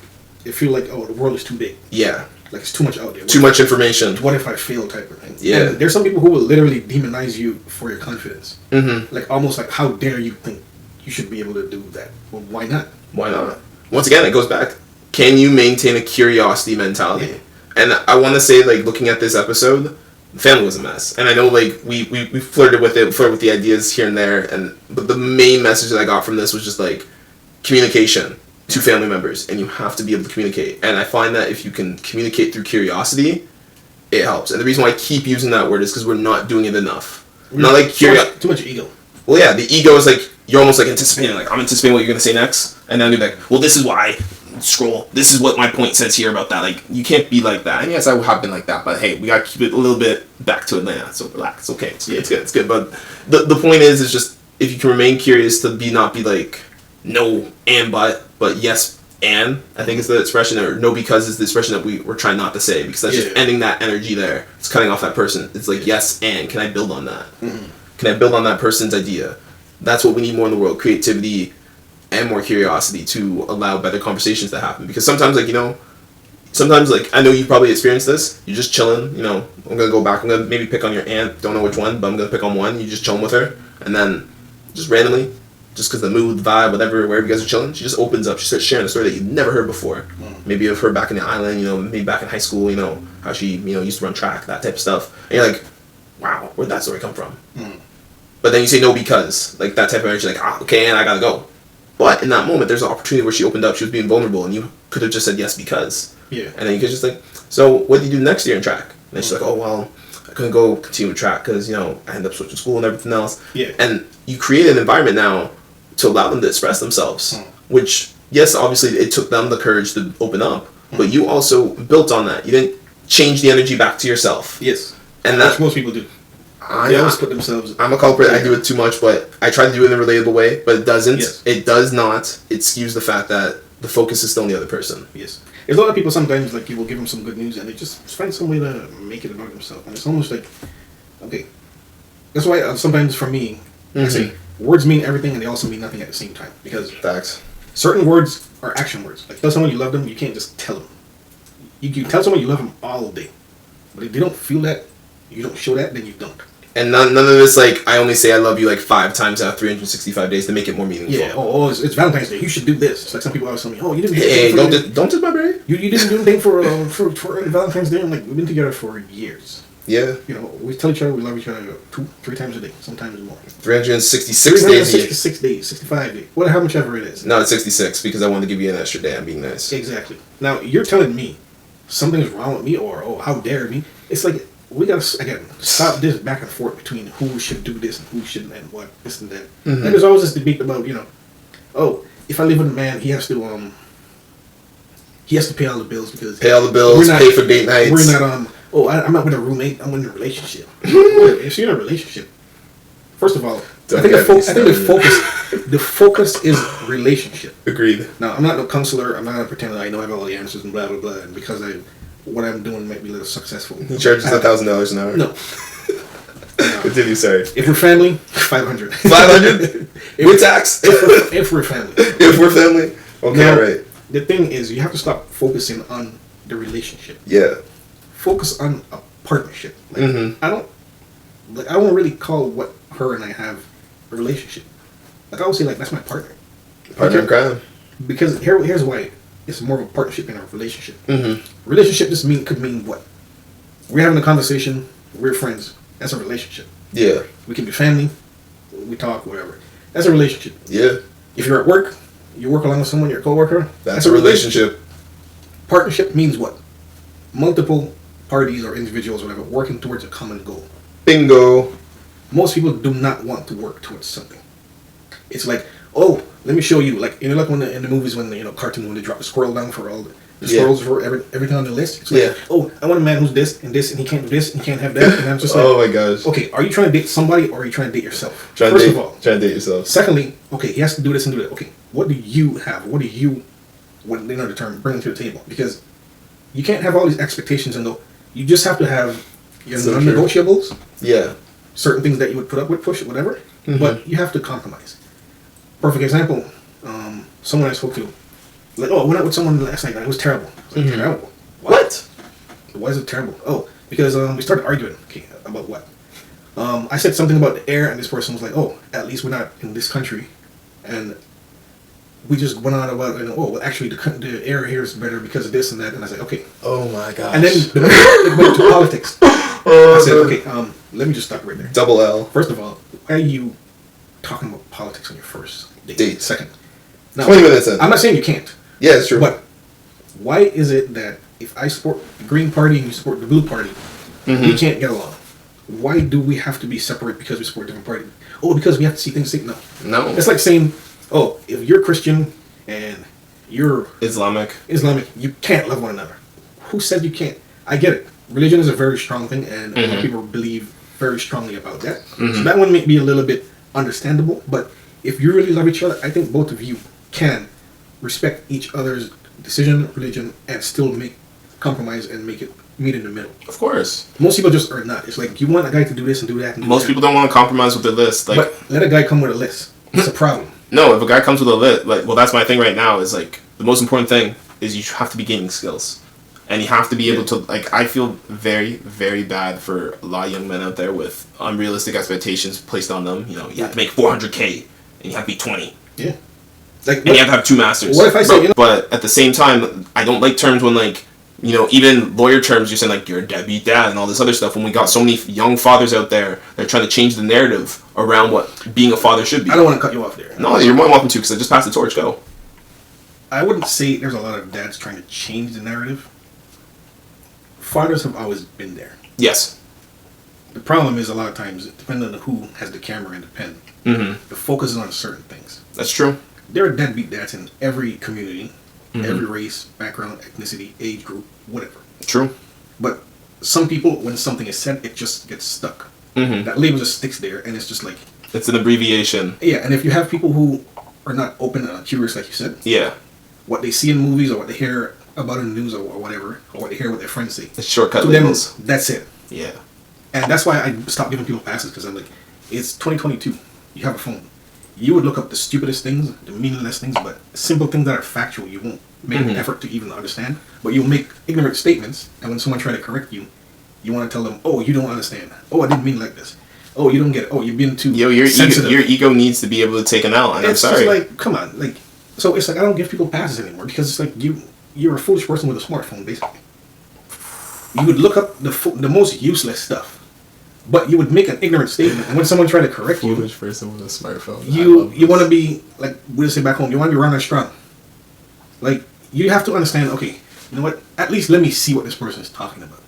Speaker 1: they feel like, oh, the world is too big.
Speaker 2: Yeah.
Speaker 1: Like, it's too much out there.
Speaker 2: Too much information.
Speaker 1: What if I fail type of thing.
Speaker 2: Yeah.
Speaker 1: And there's some people who will literally demonize you for your confidence.
Speaker 2: Mm-hmm.
Speaker 1: Like, almost like, how dare you think you should be able to do that? Well, why not?
Speaker 2: Why not? Once again, it goes back. Can you maintain a curiosity mentality? Yeah. And I want to say, like, looking at this episode, the family was a mess, and I know, like, we flirted with the ideas here and there, but the main message that I got from this was just like communication to family members, and you have to be able to communicate. And I find that if you can communicate through curiosity, it helps. And the reason why I keep using that word is because we're not doing it enough. Not like curiosity.
Speaker 1: Too much ego.
Speaker 2: Well, yeah, the ego is like you're almost like anticipating, like I'm anticipating what you're gonna say next, and then you're like, well, this is why. Scroll. This is what my point says here about that. Like, you can't be like that. And yes, I have been like that, but hey, we gotta keep it a little bit back to Atlanta. So relax. Okay, it's good. But the point is just if you can remain curious to not be like no and but yes and. I think it's the expression, or no because is the expression that we're trying not to say, because that's just ending that energy there. It's cutting off that person. It's like yes and can I build on that? Mm-hmm. Can I build on that person's idea? That's what we need more in the world. Creativity and more curiosity to allow better conversations to happen. Because sometimes, like, you know, like, I know you've probably experienced this. You're just chilling, you know, I'm going to go back. I'm going to maybe pick on your aunt. Don't know which one, but I'm going to pick on one. You're just chilling with her. And then, just randomly, just because the mood, the vibe, whatever, wherever you guys are chilling, she just opens up. She starts sharing a story that you've never heard before. Maybe of her back in the island, you know, maybe back in high school, you know, how she, you know, used to run track, that type of stuff. And you're like, wow, where'd that story come from? But then you say no because, like, that type of energy, like, okay, and I got to go. But in that moment, there's an opportunity where she opened up, she was being vulnerable, and you could have just said yes because. Yeah. And then you could just like, so what do you do next year in track? And then she's like, oh, well, I couldn't go continue track because, you know, I ended up switching school and everything else. Yeah. And you create an environment now to allow them to express themselves, which, yes, obviously it took them the courage to open up, but you also built on that. You didn't change the energy back to yourself.
Speaker 1: Yes.
Speaker 2: And
Speaker 1: that's most people do. They always put themselves.
Speaker 2: I'm a culprit. I do it too much, but I try to do it in a relatable way. But it doesn't. Yes. It does not. It skews the fact that the focus is still on the other person.
Speaker 1: Yes. There's a lot of people sometimes, like, you will give them some good news and they just find some way to make it about themselves. And it's almost like, okay. That's why sometimes for me, I say words mean everything and they also mean nothing at the same time. Because
Speaker 2: facts.
Speaker 1: Certain words are action words. Like, tell someone you love them, you can't just tell them. You can tell someone you love them all day. But if they don't feel that, you don't show that, then you don't.
Speaker 2: And none of this, like, I only say I love you, like, 5 times out of 365 days to make it more meaningful.
Speaker 1: Yeah, it's Valentine's Day. You should do this. It's like some people always tell me, oh, you didn't do
Speaker 2: anything don't just my brain.
Speaker 1: You didn't do anything for Valentine's Day. I'm like, we've been together for years.
Speaker 2: Yeah.
Speaker 1: You know, we tell each other we love each other 2-3 times a day, sometimes more.
Speaker 2: 366 days.
Speaker 1: 366 days, 65 days, how much ever it is.
Speaker 2: No, it's 66 because I wanted to give you an extra day. I'm being nice.
Speaker 1: Exactly. Now, you're telling me something's wrong with me or, oh, how dare me. It's like, we gotta, again, stop this back and forth between who should do this and who shouldn't and what, this and that. And there's always this debate about, you know, oh, if I live with a man, he has to pay all the bills because...
Speaker 2: Pay all the bills, pay for date nights.
Speaker 1: We're not, I'm not with a roommate, I'm in a relationship. If you're in a relationship, first of all, I think the focus is relationship.
Speaker 2: Agreed.
Speaker 1: Now, I'm not no counselor, I'm not going to pretend that I know I have all the answers and blah, blah, blah, and because what I'm doing might be a little successful.
Speaker 2: He charges $1,000 an hour.
Speaker 1: No.
Speaker 2: Continue, sorry.
Speaker 1: If we're family, $500.
Speaker 2: $500? With tax?
Speaker 1: If we're family.
Speaker 2: If we're family? Okay,
Speaker 1: now,
Speaker 2: right.
Speaker 1: The thing is, you have to stop focusing on the relationship.
Speaker 2: Yeah.
Speaker 1: Focus on a partnership. Like, I don't really call what her and I have a relationship. Like, I would say, like, that's my partner.
Speaker 2: Partner in crime.
Speaker 1: Because here's why it's more of a partnership than a relationship. Relationship just could mean what? We're having a conversation. We're friends. That's a relationship.
Speaker 2: Yeah.
Speaker 1: We can be family. We talk, whatever. That's a relationship.
Speaker 2: Yeah.
Speaker 1: If you're at work, you work along with someone, your coworker.
Speaker 2: That's a relationship.
Speaker 1: Partnership means what? Multiple parties or individuals, whatever, working towards a common goal.
Speaker 2: Bingo.
Speaker 1: Most people do not want to work towards something. It's like, oh, let me show you. Like, you know, like when in the movies when cartoon when they drop the squirrel down for all the squirrels for everything on the list. It's like, oh, I want a man who's this, and he can't do this, and he can't have that. And I'm just like,
Speaker 2: oh my gosh.
Speaker 1: Okay, are you trying to date somebody or are you trying to date yourself?
Speaker 2: First of all, trying to date yourself.
Speaker 1: Secondly, okay, he has to do this and do that. Okay, what do you have? What the term bring to the table? Because you can't have all these expectations and go. You just have to have your non-negotiables. Yeah. Certain things that you would put up with, push, whatever. But you have to compromise. Perfect example. Someone I spoke to, like, oh, I went out with someone last night and it was terrible. Like, terrible. What? Why is it terrible? Oh, because we started arguing. Okay, about what? I said something about the air, and this person was like, oh, at least we're not in this country. And we just went on about, oh, well, actually, the air here is better because of this and that. And I said, okay.
Speaker 2: Oh my gosh.
Speaker 1: And then it went to politics. I said, okay, let me just stop right there.
Speaker 2: Double L.
Speaker 1: First of all, why are you talking about politics on your first date? Second. Now,
Speaker 2: 20 minutes in.
Speaker 1: I'm not saying you can't.
Speaker 2: Yeah, it's true.
Speaker 1: But why is it that if I support the Green Party and you support the Blue Party, we can't get along? Why do we have to be separate because we support different parties? Oh, because we have to see things different? No. It's like saying, oh, if you're Christian and you're Islamic, you can't love one another. Who said you can't? I get it. Religion is a very strong thing, and a lot of people believe very strongly about that. So that one may be a little bit understandable, but if you really love each other, I think both of you can respect each other's decision, religion, and still make compromise and make it meet in the middle.
Speaker 2: Of course.
Speaker 1: Most people just are not. It's like you want a guy to do this and do that. And
Speaker 2: most people don't want to compromise with their list. Like,
Speaker 1: but let a guy come with a list. It's a problem.
Speaker 2: No, if a guy comes with a list, like, well, that's my thing right now. Is like the most important thing is you have to be gaining skills. And you have to be able to, like, I feel very, very bad for a lot of young men out there with unrealistic expectations placed on them. You know, you have to make $400K and you have to be 20.
Speaker 1: Yeah.
Speaker 2: Like, and you have to have 2 masters.
Speaker 1: What if I say,
Speaker 2: but at the same time, I don't like terms when, like, you know, even lawyer terms, you're saying, like, you're a deadbeat dad and all this other stuff. When we got so many young fathers out there that are trying to change the narrative around what being a father should be.
Speaker 1: I don't want to cut you off there.
Speaker 2: No, you're more than welcome to, because I just passed the torch. Go.
Speaker 1: I wouldn't say there's a lot of dads trying to change the narrative. Fathers have always been there.
Speaker 2: Yes.
Speaker 1: The problem is a lot of times, depending on who has the camera and the pen, the focus is on certain things.
Speaker 2: That's true.
Speaker 1: There are deadbeat dads in every community, every race, background, ethnicity, age group, whatever.
Speaker 2: True.
Speaker 1: But some people, when something is said, it just gets stuck. That label just sticks there, and it's just like...
Speaker 2: It's an abbreviation.
Speaker 1: Yeah, and if you have people who are not open and curious, like you said...
Speaker 2: Yeah.
Speaker 1: What they see in movies or what they hear about in the news or whatever, or what they hear what their friends say.
Speaker 2: It's shortcut
Speaker 1: labels. That's it.
Speaker 2: Yeah.
Speaker 1: And that's why I stopped giving people passes, because I'm like, it's 2022. You have a phone. You would look up the stupidest things, the meaningless things, but simple things that are factual you won't make an effort to even understand. But you'll make ignorant statements, and when someone tries to correct you, you want to tell them, oh, you don't understand. Oh, I didn't mean like this. Oh, you don't get it. Oh, you've been too sensitive.
Speaker 2: Your ego needs to be able to take an L, and
Speaker 1: it's
Speaker 2: I'm sorry.
Speaker 1: Just like, come on. Like, so it's like, I don't give people passes anymore, because it's like, you're a foolish person with a smartphone, basically. You would look up the most useless stuff, but you would make an ignorant statement, and when someone tried to correct you,
Speaker 2: foolish person with a smartphone,
Speaker 1: you want to be like we say back home. You want to be running strong. Like, you have to understand. Okay, you know what? At least let me see what this person is talking about.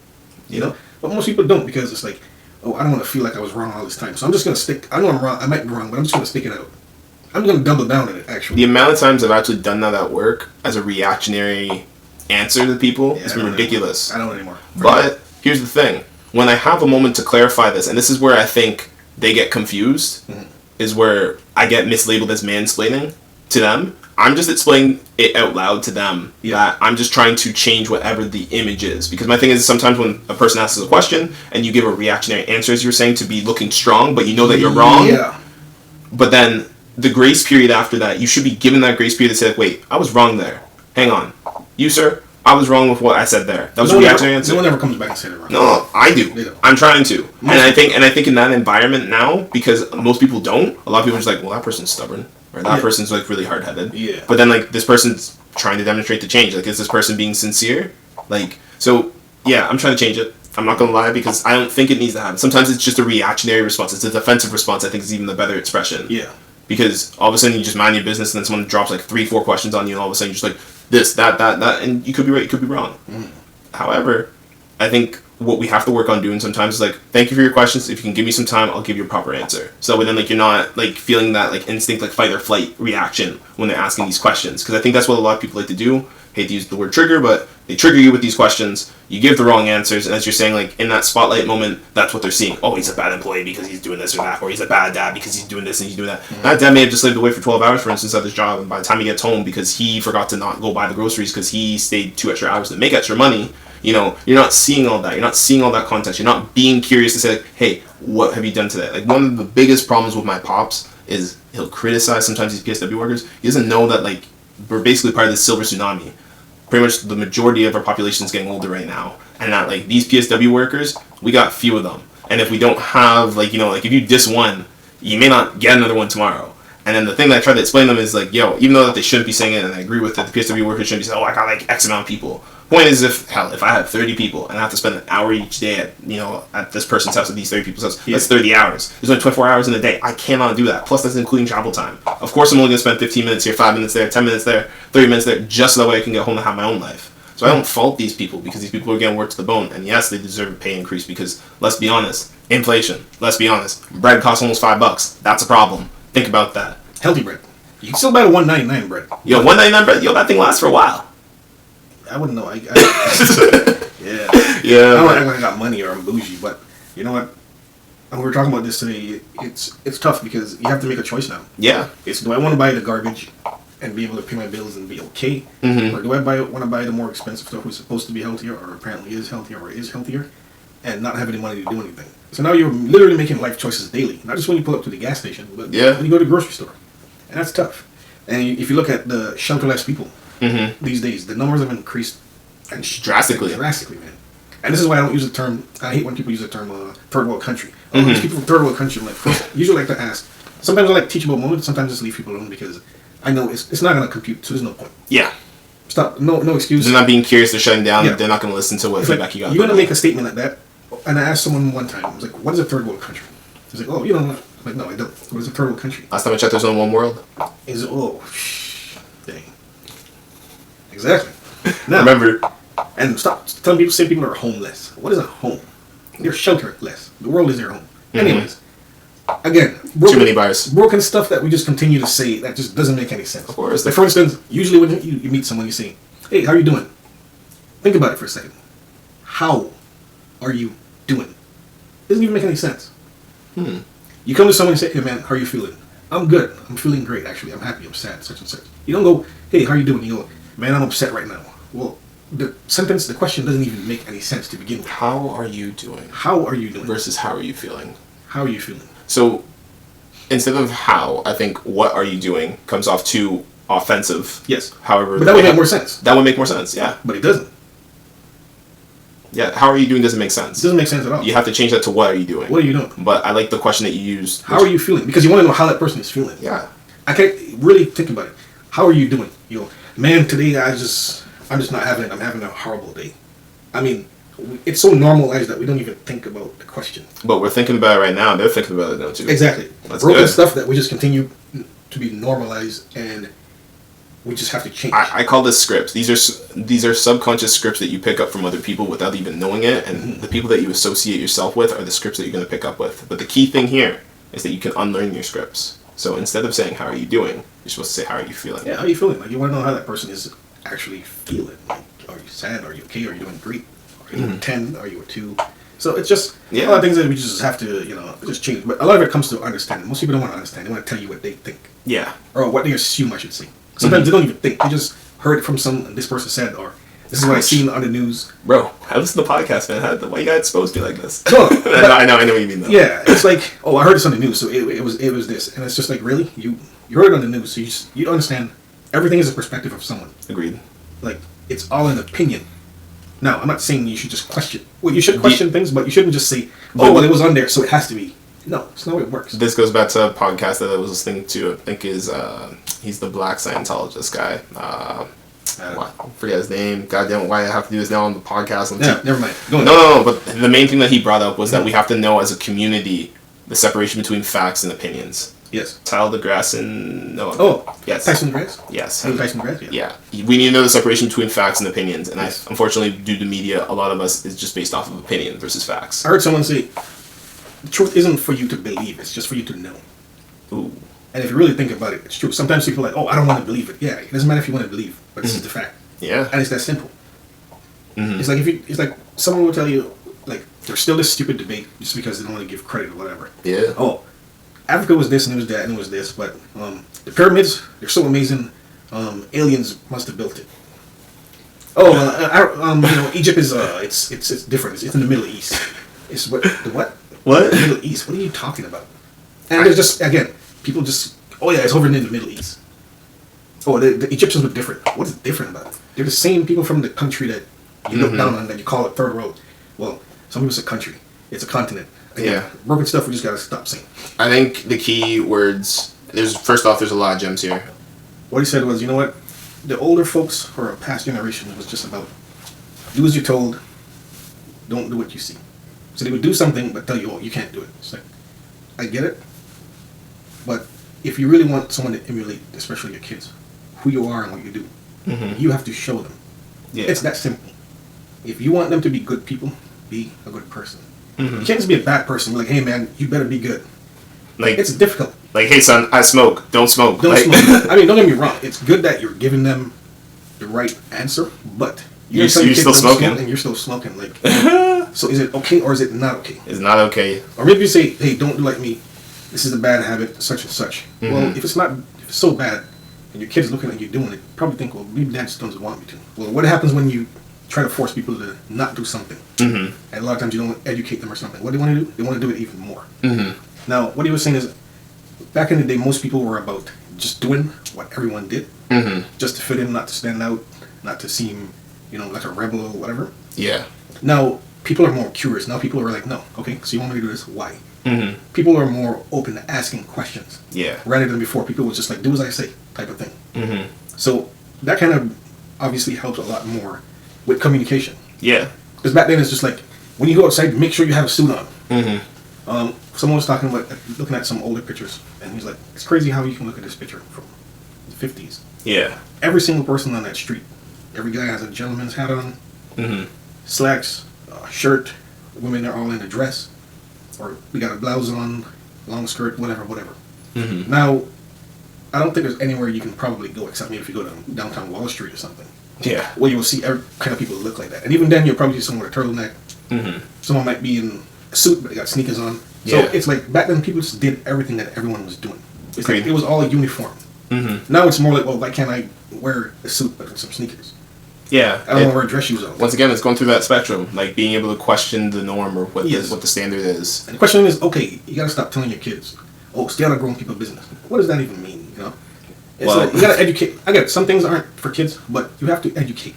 Speaker 1: You know, but most people don't, because it's like, oh, I don't want to feel like I was wrong all this time, so I'm just gonna stick. I know I'm wrong. I might be wrong, but I'm just gonna stick it out. I'm gonna double down on it. Actually,
Speaker 2: the amount of times I've actually done that at work as a reactionary answer to people has been ridiculous.
Speaker 1: I don't anymore.
Speaker 2: But here's the thing: when I have a moment to clarify this, and this is where I think they get confused, is where I get mislabeled as mansplaining to them. I'm just explaining it out loud to them that I'm just trying to change whatever the image is. Because my thing is, sometimes when a person asks a question and you give a reactionary answer, as you're saying, to be looking strong, but you know that you're wrong. Yeah. But then the grace period after that, you should be given that grace period to say, wait, I was wrong there. Hang on. You, sir, I was wrong with what I said there. That was a reactionary answer.
Speaker 1: No one ever comes back and says it wrong.
Speaker 2: No, I do. I'm trying to. And I think in that environment now, because most people don't, a lot of people are just like, well, that person's stubborn. or that person's like really hard-headed.
Speaker 1: Yeah.
Speaker 2: But then like this person's trying to demonstrate the change. Like, is this person being sincere? Like, so yeah, I'm trying to change it. I'm not gonna lie, because I don't think it needs to happen. Sometimes it's just a reactionary response. It's a defensive response. I think is even the better expression.
Speaker 1: Yeah.
Speaker 2: Because all of a sudden you just mind your business, and then someone drops like 3-4 questions on you, and all of a sudden you're just like this, that, and you could be right, you could be wrong. However, I think what we have to work on doing sometimes is like, thank you for your questions. If you can give me some time, I'll give you a proper answer. So then like you're not like feeling that like instinct, like fight or flight reaction when they're asking these questions. Because I think that's what a lot of people like to do. Hate to use the word trigger, but they trigger you with these questions. You give the wrong answers, and as you're saying, like in that spotlight moment, that's what they're seeing. Oh, he's a bad employee because he's doing this or that, or he's a bad dad because he's doing this and he's doing that. That dad may have just lived away for 12 hours, for instance, at his job, and by the time he gets home, because he forgot to not go buy the groceries because he stayed 2 extra hours to make extra money. You know, you're not seeing all that. You're not seeing all that context. You're not being curious to say, like, hey, what have you done today? Like, one of the biggest problems with my pops is he'll criticize sometimes these PSW workers. He doesn't know that, like, we're basically part of this silver tsunami. Pretty much the majority of our population is getting older right now. And that, like, these PSW workers, we got few of them. And if we don't have, like, you know, like, if you diss one, you may not get another one tomorrow. And then the thing that I try to explain to them is, like, yo, even though that they shouldn't be saying it, and I agree with it, the PSW workers shouldn't be saying, oh, I got, like, X amount of people. Point is, if I have 30 people and I have to spend an hour each day at, you know, at this person's house, at these 30 people's house, that's 30 hours. There's only 24 hours in a day. I cannot do that. Plus, that's including travel time. Of course, I'm only going to spend 15 minutes here, 5 minutes there, 10 minutes there, 30 minutes there, just so that way I can get home and have my own life. So I don't fault these people, because these people are getting worked to the bone. And yes, they deserve a pay increase, because, let's be honest, inflation. Let's be honest. Bread costs almost $5. That's a problem. Think about that.
Speaker 1: Healthy bread. You can still buy the $1.99 bread.
Speaker 2: Yo, $1.99 bread, yo, that thing lasts for a while.
Speaker 1: I wouldn't know. Yeah.
Speaker 2: Yeah.
Speaker 1: I don't act like I got money or I'm bougie, but you know what? And we were talking about this today. It's tough, because you have to make a choice now.
Speaker 2: Yeah.
Speaker 1: It's, do I want to buy the garbage and be able to pay my bills and be okay, or do I want to buy the more expensive stuff who's supposed to be healthier, or apparently is healthier, or is healthier, and not have any money to do anything? So now you're literally making life choices daily, not just when you pull up to the gas station, but when you go to the grocery store, and that's tough. And if you look at the shelterless people these days, the numbers have increased and
Speaker 2: drastically,
Speaker 1: man. And this is why I don't use the term. I hate when people use the term third world country. These people from third world country, I'm like, first, usually like to ask. Sometimes I like teachable moments. Sometimes just leave people alone, because I know it's not going to compute, so there's no point.
Speaker 2: Yeah.
Speaker 1: Stop. No excuse.
Speaker 2: They're not being curious. They're shutting down. Yeah. They're not going to listen to what feedback
Speaker 1: like,
Speaker 2: you got.
Speaker 1: You're going to make a statement like that. And I asked someone one time, I was like, what is a third world country? He's like, oh, you don't know. I'm like, no, I don't. What is a third world country?
Speaker 2: Last time I checked, there's only one world.
Speaker 1: Is dang. Exactly. Now,
Speaker 2: remember.
Speaker 1: And stop telling people, say people are homeless. What is a home? They're shelterless. The world is their home. Anyways. Again,
Speaker 2: too many bars.
Speaker 1: Broken stuff that we just continue to say that just doesn't make any sense.
Speaker 2: Of course.
Speaker 1: Like, for instance, usually when you meet someone, you say, hey, how are you doing? Think about it for a second. How are you doing? Doesn't even make any sense. You come to someone and say, hey man, how are you feeling? I'm good. I'm feeling great, actually. I'm happy. I'm sad, such and such. You don't go, hey, how are you doing? You go, man, I'm upset right now. Well, the question doesn't even make any sense to begin with.
Speaker 2: How are you doing?
Speaker 1: How are you doing?
Speaker 2: Versus how are you feeling?
Speaker 1: How are you feeling?
Speaker 2: So, instead of how, I think what are you doing comes off too offensive.
Speaker 1: Yes.
Speaker 2: However,
Speaker 1: but that would make more sense.
Speaker 2: That would make more sense, yeah.
Speaker 1: But it doesn't.
Speaker 2: Yeah, how are you doing doesn't make sense.
Speaker 1: It doesn't make sense at all.
Speaker 2: You have to change that to what are you doing.
Speaker 1: What are you doing?
Speaker 2: But I like the question that you used.
Speaker 1: How are you feeling? Because you want to know how that person is feeling.
Speaker 2: Yeah.
Speaker 1: I can't really think about it. How are you doing? You know, man, today I'm just not having it. I'm having a horrible day. I mean, it's so normalized that we don't even think about the question.
Speaker 2: But we're thinking about it right now. They're thinking about it now too.
Speaker 1: Exactly.
Speaker 2: That's
Speaker 1: broken
Speaker 2: good.
Speaker 1: Stuff that we just continue to be normalized, and we just have to change.
Speaker 2: I call this scripts. These are subconscious scripts that you pick up from other people without even knowing it, and the people that you associate yourself with are the scripts that you're going to pick up with. But the key thing here is that you can unlearn your scripts. So instead of saying how are you doing, you're supposed to say how are you feeling.
Speaker 1: Yeah, how are you feeling? Like, you want to know how that person is actually feeling. Like, are you sad? Are you okay? Are you doing great? Are you a 10? Are you a 2? So it's just a lot of things that we just have to, just change. But a lot of it comes to understanding. Most people don't want to understand. They want to tell you what they think.
Speaker 2: Yeah.
Speaker 1: Or what they assume, I should say. Sometimes they don't even think. They just heard it from this person said, or this is what I seen on the news.
Speaker 2: Bro, I listen to the podcast, man. Why you guys supposed to be like this?
Speaker 1: No,
Speaker 2: I know what you mean though.
Speaker 1: Yeah, it's like, oh, I heard this on the news, so it was this. And it's just like, really? You heard it on the news, so you don't understand. Everything is a perspective of someone.
Speaker 2: Agreed.
Speaker 1: Like, it's all an opinion. Now, I'm not saying you should just question. Well, you should question things, but you shouldn't just say, oh, well, it was on there, so it has to be. No, it's not how it works.
Speaker 2: This goes back to a podcast that I was listening to. I think he's the black Scientologist guy. I forget his name. Goddamn, why I have to do this now on the podcast?
Speaker 1: Never mind.
Speaker 2: No. But the main thing that he brought up was that we have to know as a community the separation between facts and opinions.
Speaker 1: Yes.
Speaker 2: Tyler deGrasse and no.
Speaker 1: Oh,
Speaker 2: yes.
Speaker 1: Tyson deGrasse.
Speaker 2: Yes.
Speaker 1: Tyson deGrasse.
Speaker 2: Yeah. We need to know the separation between facts and opinions, and unfortunately, due to media, a lot of us is just based off of opinion versus facts.
Speaker 1: I heard someone say, "The truth isn't for you to believe; it's just for you to know."
Speaker 2: Ooh.
Speaker 1: And if you really think about it, it's true. Sometimes people are like, "Oh, I don't want to believe it." Yeah, it doesn't matter if you want to believe, but this is the fact.
Speaker 2: Yeah.
Speaker 1: And it's that simple. Mm-hmm. It's like someone will tell you, like, there's still this stupid debate just because they don't want to give credit or whatever.
Speaker 2: Yeah.
Speaker 1: Oh, Africa was this and it was that and it was this, but the pyramids, they're so amazing. Aliens must have built it. Oh, Egypt is it's different. It's in the Middle East. It's what?
Speaker 2: What?
Speaker 1: The Middle East. What are you talking about? And there's just people just it's over in the Middle East. Oh, the Egyptians were different. What is different about it? They're the same people from the country that you look down on that you call it third world. Well, some people say country. It's a continent. Again, broken stuff we just gotta stop saying.
Speaker 2: I think the key words. There's a lot of gems here.
Speaker 1: What he said was, you know what? The older folks or a past generation was just about do as you're told, don't do what you see. So they would do something but tell you, oh, you can't do it. It's like, I get it, but if you really want someone to emulate, especially your kids, who you are and what you do, you have to show them. Yeah. It's that simple. If you want them to be good people, be a good person. You can't just be a bad person. Be like, hey man, you better be good. Like, it's difficult.
Speaker 2: Like, hey son, I smoke. Don't smoke.
Speaker 1: Don't smoke. I mean, don't get me wrong. It's good that you're giving them the right answer, but you're still smoking, and you're still smoking. Like, so is it okay or is it not okay?
Speaker 2: It's not okay.
Speaker 1: Or maybe you say, hey, don't do like me. This is a bad habit, such and such. Well, if it's so bad, and your kid's looking at you doing it, probably think, well, maybe dad just doesn't want me to. Well, what happens when you try to force people to not do something? And a lot of times you don't educate them or something. What do they want to do? They want to do it even more. Now, what he was saying is, back in the day, most people were about just doing what everyone did, just to fit in, not to stand out, not to seem, like a rebel or whatever.
Speaker 2: Yeah.
Speaker 1: Now, people are more curious. Now people are like, no, okay, so you want me to do this? Why? People are more open to asking questions.
Speaker 2: Yeah.
Speaker 1: Rather than before, people was just like, do as I say, type of thing. So that kind of obviously helps a lot more with communication.
Speaker 2: Yeah.
Speaker 1: Because back then it's just like, when you go outside, make sure you have a suit on. Someone was talking about looking at some older pictures, and he's like, it's crazy how you can look at this picture from the 50s.
Speaker 2: Yeah.
Speaker 1: Every single person on that street, every guy has a gentleman's hat on, slacks, shirt, women are all in a dress, or we got a blouse on, long skirt, whatever. Now, I don't think there's anywhere you can probably go, except maybe if you go to downtown Wall Street or something.
Speaker 2: Yeah.
Speaker 1: Where you will see every kind of people that look like that. And even then, you'll probably see someone with a turtleneck. Someone might be in a suit, but they got sneakers on. So it's like, back then people just did everything that everyone was doing. It's like, it was all uniform. Now it's more like, well, why can't I wear a suit but some sneakers?
Speaker 2: Yeah.
Speaker 1: I don't want to wear dress shoes on.
Speaker 2: Once again, it's going through that spectrum, like being able to question the norm or what the standard is.
Speaker 1: And the question is, okay, you got to stop telling your kids, oh, stay out of grown people business. What does that even mean, It's like, you got to educate. I get it, some things aren't for kids, but you have to educate.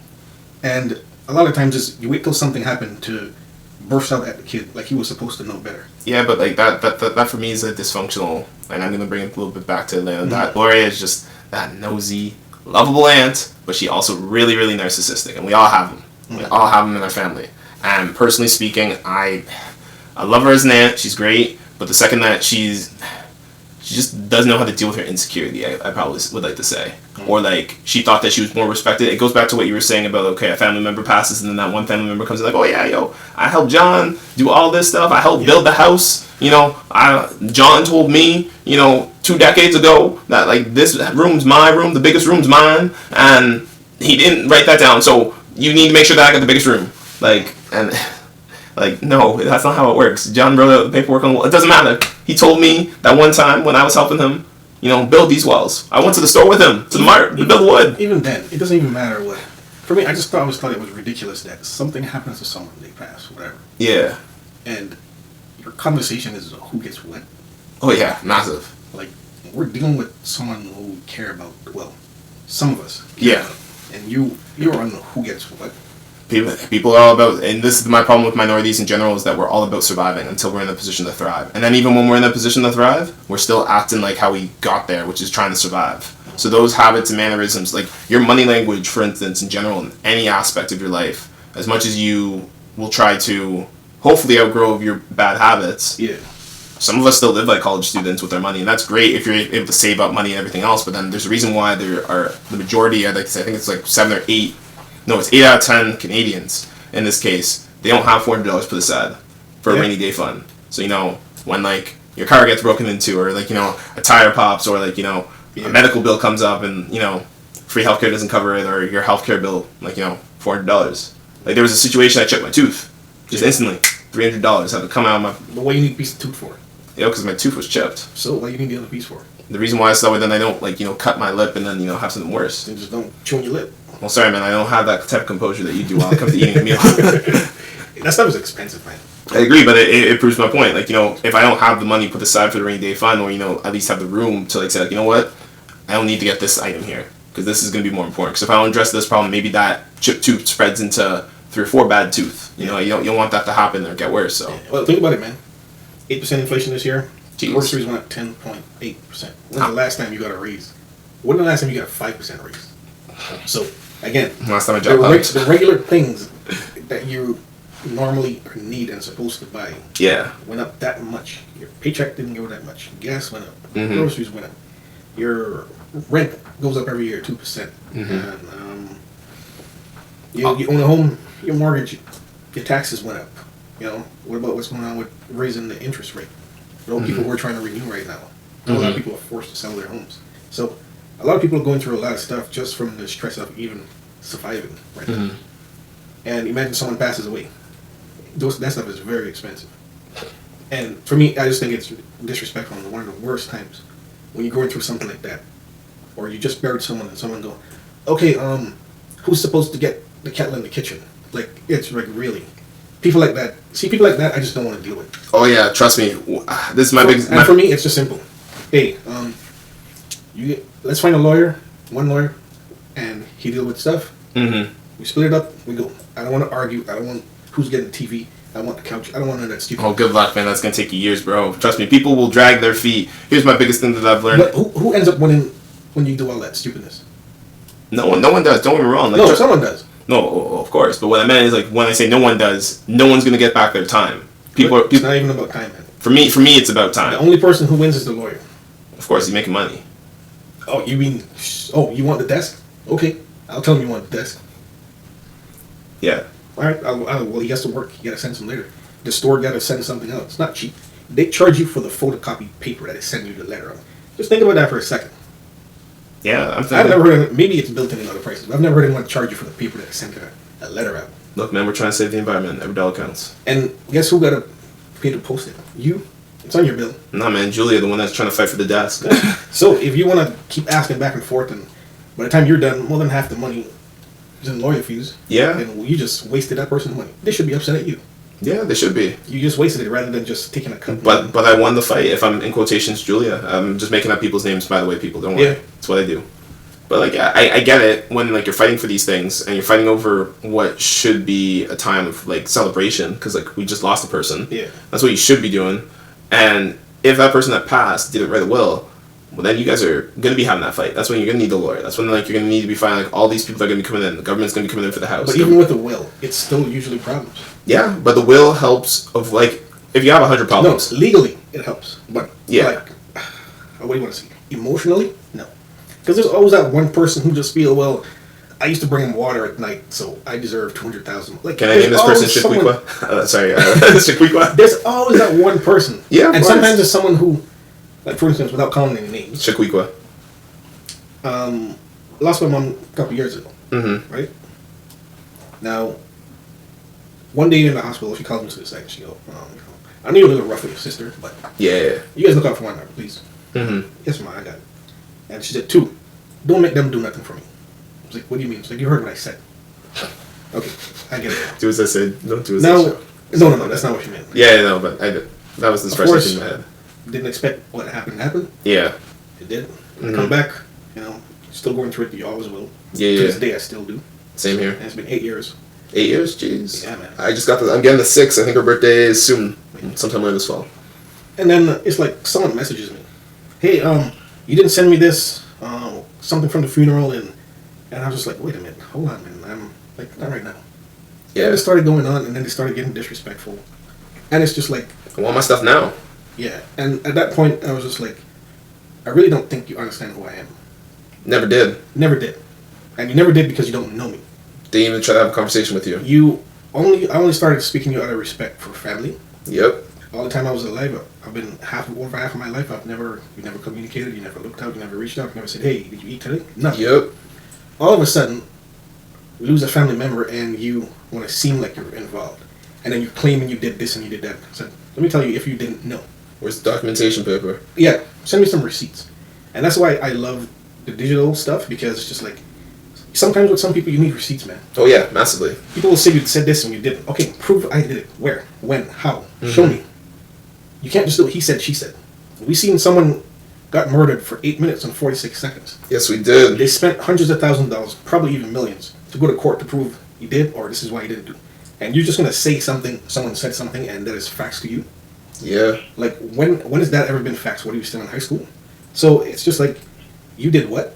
Speaker 1: And a lot of times you wait till something happened to burst out at the kid like he was supposed to know better.
Speaker 2: Yeah, but like that for me is a dysfunctional, and I'm going to bring it a little bit back to Atlanta. That Gloria is just that nosy, lovable aunt, but she also really, really narcissistic, and we all have them. We all have them in our family. And personally speaking, I love her as an aunt. She's great, but the second that she just doesn't know how to deal with her insecurity, I probably would like to say. Or like, she thought that she was more respected. It goes back to what you were saying about, okay, a family member passes and then that one family member comes in like, oh yeah, yo, I helped John do all this stuff. I helped build the house. John told me, 2 decades ago that like this room's my room, the biggest room's mine, and he didn't write that down. So you need to make sure that I got the biggest room. No, that's not how it works. John wrote out the paperwork on the wall. It doesn't matter. He told me that one time when I was helping him, build these walls. I went to the store with him to build wood.
Speaker 1: Even then, it doesn't even matter what. For me, I just always thought it was ridiculous that something happens to someone, they pass, whatever.
Speaker 2: Yeah.
Speaker 1: And your conversation is who gets what.
Speaker 2: Oh yeah, massive.
Speaker 1: Like, we're dealing with someone who we care about, well, some of us.
Speaker 2: Yeah.
Speaker 1: And you're on the who gets what.
Speaker 2: People are all about, and this is my problem with minorities in general, is that we're all about surviving until we're in a position to thrive. And then even when we're in a position to thrive, we're still acting like how we got there, which is trying to survive. So those habits and mannerisms, like your money language, for instance, in general, in any aspect of your life, as much as you will try to hopefully outgrow your bad habits.
Speaker 1: Yeah.
Speaker 2: Some of us still live like college students with their money, and that's great if you're able to save up money and everything else. But then there's a reason why there are the majority. I'd like to say, I think it's like 7 or 8. No, it's 8 out of 10 Canadians in this case. They don't have $400 put aside for a rainy day fund. So when like your car gets broken into, or like a tire pops, or like a medical bill comes up, and free healthcare doesn't cover it, or your healthcare bill like $400. Like there was a situation I checked my tooth, just instantly $300 had to come out of my.
Speaker 1: But what do you need a piece of tooth for?
Speaker 2: Because my tooth was chipped.
Speaker 1: So what do you need the other piece for?
Speaker 2: The reason why is so then I don't cut my lip and then have something worse.
Speaker 1: Then just don't chew on your lip.
Speaker 2: Well, sorry, man. I don't have that type of composure that you do while it comes to eating a meal.
Speaker 1: That stuff is expensive, man.
Speaker 2: I agree, but it proves my point. Like, if I don't have the money put aside for the rainy day fund, or at least have the room to like say, like, you know what, I don't need to get this item here because this is going to be more important. Because if I don't address this problem, maybe that chipped tooth spreads into 3 or 4 bad tooth. You don't want that to happen or get worse. So.
Speaker 1: Yeah. Well, think about it, man. 8% inflation this year.
Speaker 2: Jeez.
Speaker 1: Groceries went up 10.8%. When's the last time you got a raise? When the last time you got a 5% raise? So. Again,
Speaker 2: last time I dropped
Speaker 1: the regular things that you normally need and supposed to buy went up that much. Your paycheck didn't go that much. Gas went up. Mm-hmm. Groceries went up. Your rent goes up every year 2%. Mm-hmm. And you own a home, your mortgage, your taxes went up. What about what's going on with raising the interest rate? People we're trying to renew right now. A lot of people are forced to sell their homes. So a lot of people are going through a lot of stuff just from the stress of even surviving right now. And imagine someone passes away. That stuff is very expensive. And for me, I just think it's disrespectful and one of the worst times when you're going through something like that. Or you just buried someone and someone go, okay, who's supposed to get the kettle in the kitchen? Like, it's like really. People like that, I just don't want to deal with.
Speaker 2: Oh yeah, trust me. This is my biggest...
Speaker 1: And for me, it's just simple. Hey, let's find one lawyer, and he deal with stuff. Mm-hmm. We split it up. We go. I don't want to argue. I don't want who's getting the TV. I want the couch. I don't want none of that stupid.
Speaker 2: Oh, good luck, man. That's gonna take you years, bro. Trust me. People will drag their feet. Here's my biggest thing that I've learned.
Speaker 1: But who ends up winning when you do all that stupidness?
Speaker 2: No one does. Don't get me wrong.
Speaker 1: Like, someone does.
Speaker 2: No, of course. But what I meant is like when I say no one does, no one's gonna get back their time.
Speaker 1: It's not even about time, man.
Speaker 2: For me, it's about time.
Speaker 1: The only person who wins is the lawyer.
Speaker 2: Of course, he's making money.
Speaker 1: Oh, you mean? Oh, you want the desk? Okay, I'll tell him you want the desk.
Speaker 2: Yeah.
Speaker 1: All right. Well, he has to work. You gotta send some later. The store gotta send something out. It's not cheap. They charge you for the photocopied paper that they send you the letter on. Just think about that for a second.
Speaker 2: Yeah,
Speaker 1: I've never heard of it. Maybe it's built in other prices. I've never heard anyone charge you for the paper that they sent a letter out.
Speaker 2: Look, man, we're trying to save the environment. Every dollar counts.
Speaker 1: And guess who got to pay to post it? You. It's on your bill.
Speaker 2: Nah, man, Julia, the one that's trying to fight for the desk.
Speaker 1: So if you want to keep asking back and forth, and by the time you're done, more than half the money is in lawyer fees.
Speaker 2: Yeah.
Speaker 1: And you just wasted that person's money. They should be upset at you.
Speaker 2: Yeah, they should be.
Speaker 1: You just wasted it rather than just taking a cut.
Speaker 2: But I won the fight. If I'm in quotations, Julia, I'm just making up people's names. By the way, people don't worry. Yeah. That's what I do. But like I get it when like you're fighting for these things and you're fighting over what should be a time of like celebration because like we just lost a person.
Speaker 1: Yeah.
Speaker 2: That's what you should be doing. And if that person that passed didn't write a will, well then you guys are gonna be having that fight. That's when you're gonna need the lawyer. That's when like you're gonna need to be fighting like all these people are gonna be coming in. The government's gonna be coming in for the house.
Speaker 1: But even with the will, it's still usually problems.
Speaker 2: Yeah, but the will helps of like if you have 100 problems.
Speaker 1: No, legally it helps. But
Speaker 2: yeah.
Speaker 1: Like, what do you want to say? Emotionally, no. Because there's always that one person who just feel, well, I used to bring him water at night, so I deserve 200,000. Like,
Speaker 2: can I name this person Shaquiqua? Sorry, Shaquiqua.
Speaker 1: There's always that one person.
Speaker 2: Yeah,
Speaker 1: and sometimes there's someone who, like for instance, without calling any names.
Speaker 2: Shaquiqua.
Speaker 1: Lost my mom a couple years ago. Mm-hmm. Right. Now, one day in the hospital, she called me to the side and she go, I know you're a little rough with your sister, but
Speaker 2: yeah,
Speaker 1: you guys look out for one another, please. Mm-hmm. Yes, ma, I got it. And she said, 2, don't make them do nothing for me. I was like, what do you mean? She's like, you heard what I said. Okay, I get it.
Speaker 2: Do as I said, don't do as
Speaker 1: I
Speaker 2: said.
Speaker 1: No, that's not what she meant.
Speaker 2: Yeah, no, but I did. That was the expression in my head.
Speaker 1: Didn't expect what happened to happen.
Speaker 2: Yeah.
Speaker 1: It did. Mm-hmm. Come back, still going through it, you always will.
Speaker 2: Yeah,
Speaker 1: to this day, I still do.
Speaker 2: Same here.
Speaker 1: And it's been 8 years.
Speaker 2: 8 years, jeez.
Speaker 1: Yeah, man.
Speaker 2: I'm getting the 6. I think her birthday is soon, sometime later this fall.
Speaker 1: And then it's like someone messages me, "Hey, you didn't send me this, something from the funeral," and I was just like, "Wait a minute, hold on, man. I'm like, not right now." Yeah. And it started going on, and then they started getting disrespectful, and it's just like,
Speaker 2: I want my stuff now.
Speaker 1: Yeah, and at that point, I was just like, I really don't think you understand who I am.
Speaker 2: Never did.
Speaker 1: Never did, and you never did because you don't know me.
Speaker 2: They even try to have a conversation with you.
Speaker 1: I only started speaking to you out of respect for family.
Speaker 2: Yep.
Speaker 1: All the time I was alive, I've been over half of my life. You never communicated. You never looked out. You never reached out. You never said, "Hey, did you eat today?" Nothing.
Speaker 2: Yep.
Speaker 1: All of a sudden, we lose a family member, and you want to seem like you're involved, and then you're claiming you did this and you did that. So let me tell you, if you didn't know,
Speaker 2: where's the documentation paper?
Speaker 1: Yeah, send me some receipts, and that's why I love the digital stuff, because it's just like sometimes with some people you need receipts, man.
Speaker 2: Oh yeah, massively. People
Speaker 1: will say you said this and you didn't. Okay, prove I did it. Where? When? How? Show me. You can't just do it. He said, she said. We seen someone got murdered for 8 minutes and 46 seconds.
Speaker 2: Yes, we did.
Speaker 1: They spent hundreds of thousands of dollars, probably even millions, to go to court to prove he did, or this is why he didn't do. And you're just gonna say something, someone said something, and that is facts to you.
Speaker 2: Yeah.
Speaker 1: Like when has that ever been facts? What, are you still in high school? So it's just like, you did what?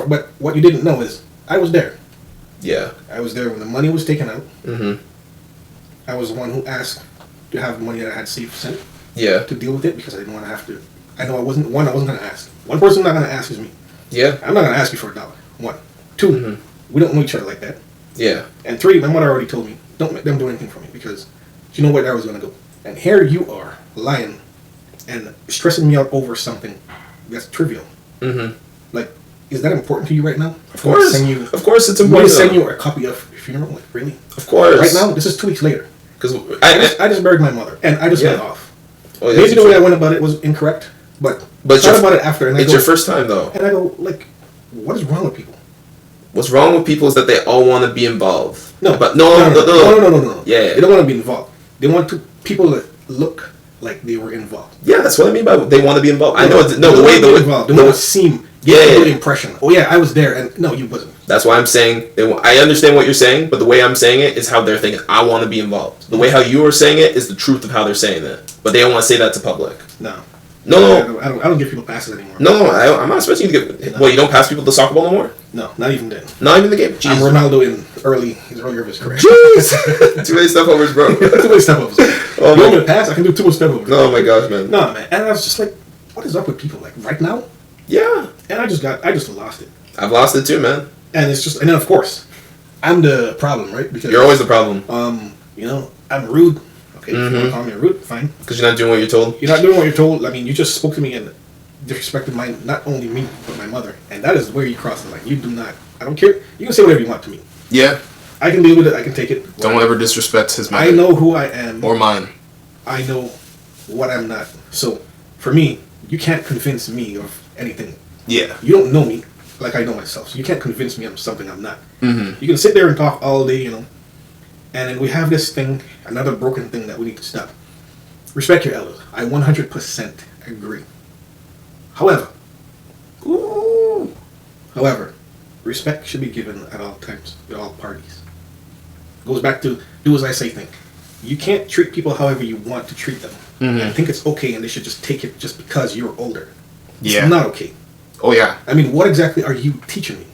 Speaker 1: But what you didn't know is I was there.
Speaker 2: Yeah.
Speaker 1: I was there when the money was taken out.
Speaker 2: Mm-hmm.
Speaker 1: I was the one who asked to have the money that I had saved sent.
Speaker 2: Yeah.
Speaker 1: To deal with it, because I didn't want to have to. I know I wasn't going to ask. One person not going to ask is me.
Speaker 2: Yeah.
Speaker 1: I'm not going to ask you for $1. 1. 2, we don't know each other like that.
Speaker 2: Yeah.
Speaker 1: And 3, my mother already told me, don't make them do anything for me, because you know where I was going to go. And here you are, lying and stressing me out over something that's trivial. Mm-hmm. Like, is that important to you right now?
Speaker 2: Of course. Of course it's important.
Speaker 1: I'm going to send you a copy of your funeral? Like, really?
Speaker 2: Of course.
Speaker 1: Right now? This is 2 weeks later.
Speaker 2: Because
Speaker 1: I just buried my mother, and I just went off.
Speaker 2: Oh,
Speaker 1: maybe the way I went about it was incorrect, but I thought about it after. And
Speaker 2: it's your first time, though.
Speaker 1: And I go, like, what is wrong with people?
Speaker 2: What's wrong with people is that they all want to be involved.
Speaker 1: No.
Speaker 2: No. Yeah.
Speaker 1: They don't want to be involved. They want people to look like they were involved.
Speaker 2: Yeah, that's what I mean by they want to be involved. I know.
Speaker 1: The way they want to seem. Get a good impression. Oh yeah, I was there, and no, you wasn't.
Speaker 2: That's why I'm saying I understand what you're saying, but the way I'm saying it is how they're thinking. I want to be involved. The way how you are saying it is the truth of how they're saying it, but they don't want to say that to public.
Speaker 1: No.
Speaker 2: I
Speaker 1: don't give people passes anymore.
Speaker 2: No, I'm not expecting you to get. Well, you don't pass people the soccer ball no more.
Speaker 1: No, not even then.
Speaker 2: Not even the game.
Speaker 1: Jeez. I'm Ronaldo in his earlier of his career.
Speaker 2: Jeez, too many step overs, bro.
Speaker 1: Too many step overs. Oh, you want me to pass? I can do 2 more step overs.
Speaker 2: Oh my gosh, man.
Speaker 1: No, man, and I was just like, what is up with people? Like right now?
Speaker 2: Yeah.
Speaker 1: And I just lost it.
Speaker 2: I've lost it too, man.
Speaker 1: And it's just, and then of course, I'm the problem, right? Because
Speaker 2: you're always the problem.
Speaker 1: I'm rude. Okay, if you want to call me rude, fine.
Speaker 2: Because you're not doing what you're told.
Speaker 1: You're not doing what you're told. I mean, you just spoke to me and disrespected not only me but my mother, and that is where you cross the line. You do not. I don't care. You can say whatever you want to me.
Speaker 2: Yeah.
Speaker 1: I can deal with it. I can take it.
Speaker 2: Whatever. Don't ever disrespect his mother.
Speaker 1: I know who I am.
Speaker 2: Or mine.
Speaker 1: I know what I'm not. So, for me, you can't convince me of anything.
Speaker 2: Yeah.
Speaker 1: You don't know me like I know myself, so you can't convince me I'm something I'm not. Mm-hmm. You can sit there and talk all day, and then we have this thing, another broken thing that we need to stop. Respect your elders. I 100% agree. However, respect should be given at all times, at all parties. Goes back to do as I say thing. You can't treat people however you want to treat them. Mm-hmm. And think it's okay and they should just take it just because you're older. It's not okay.
Speaker 2: Oh, yeah.
Speaker 1: I mean, what exactly are you teaching me?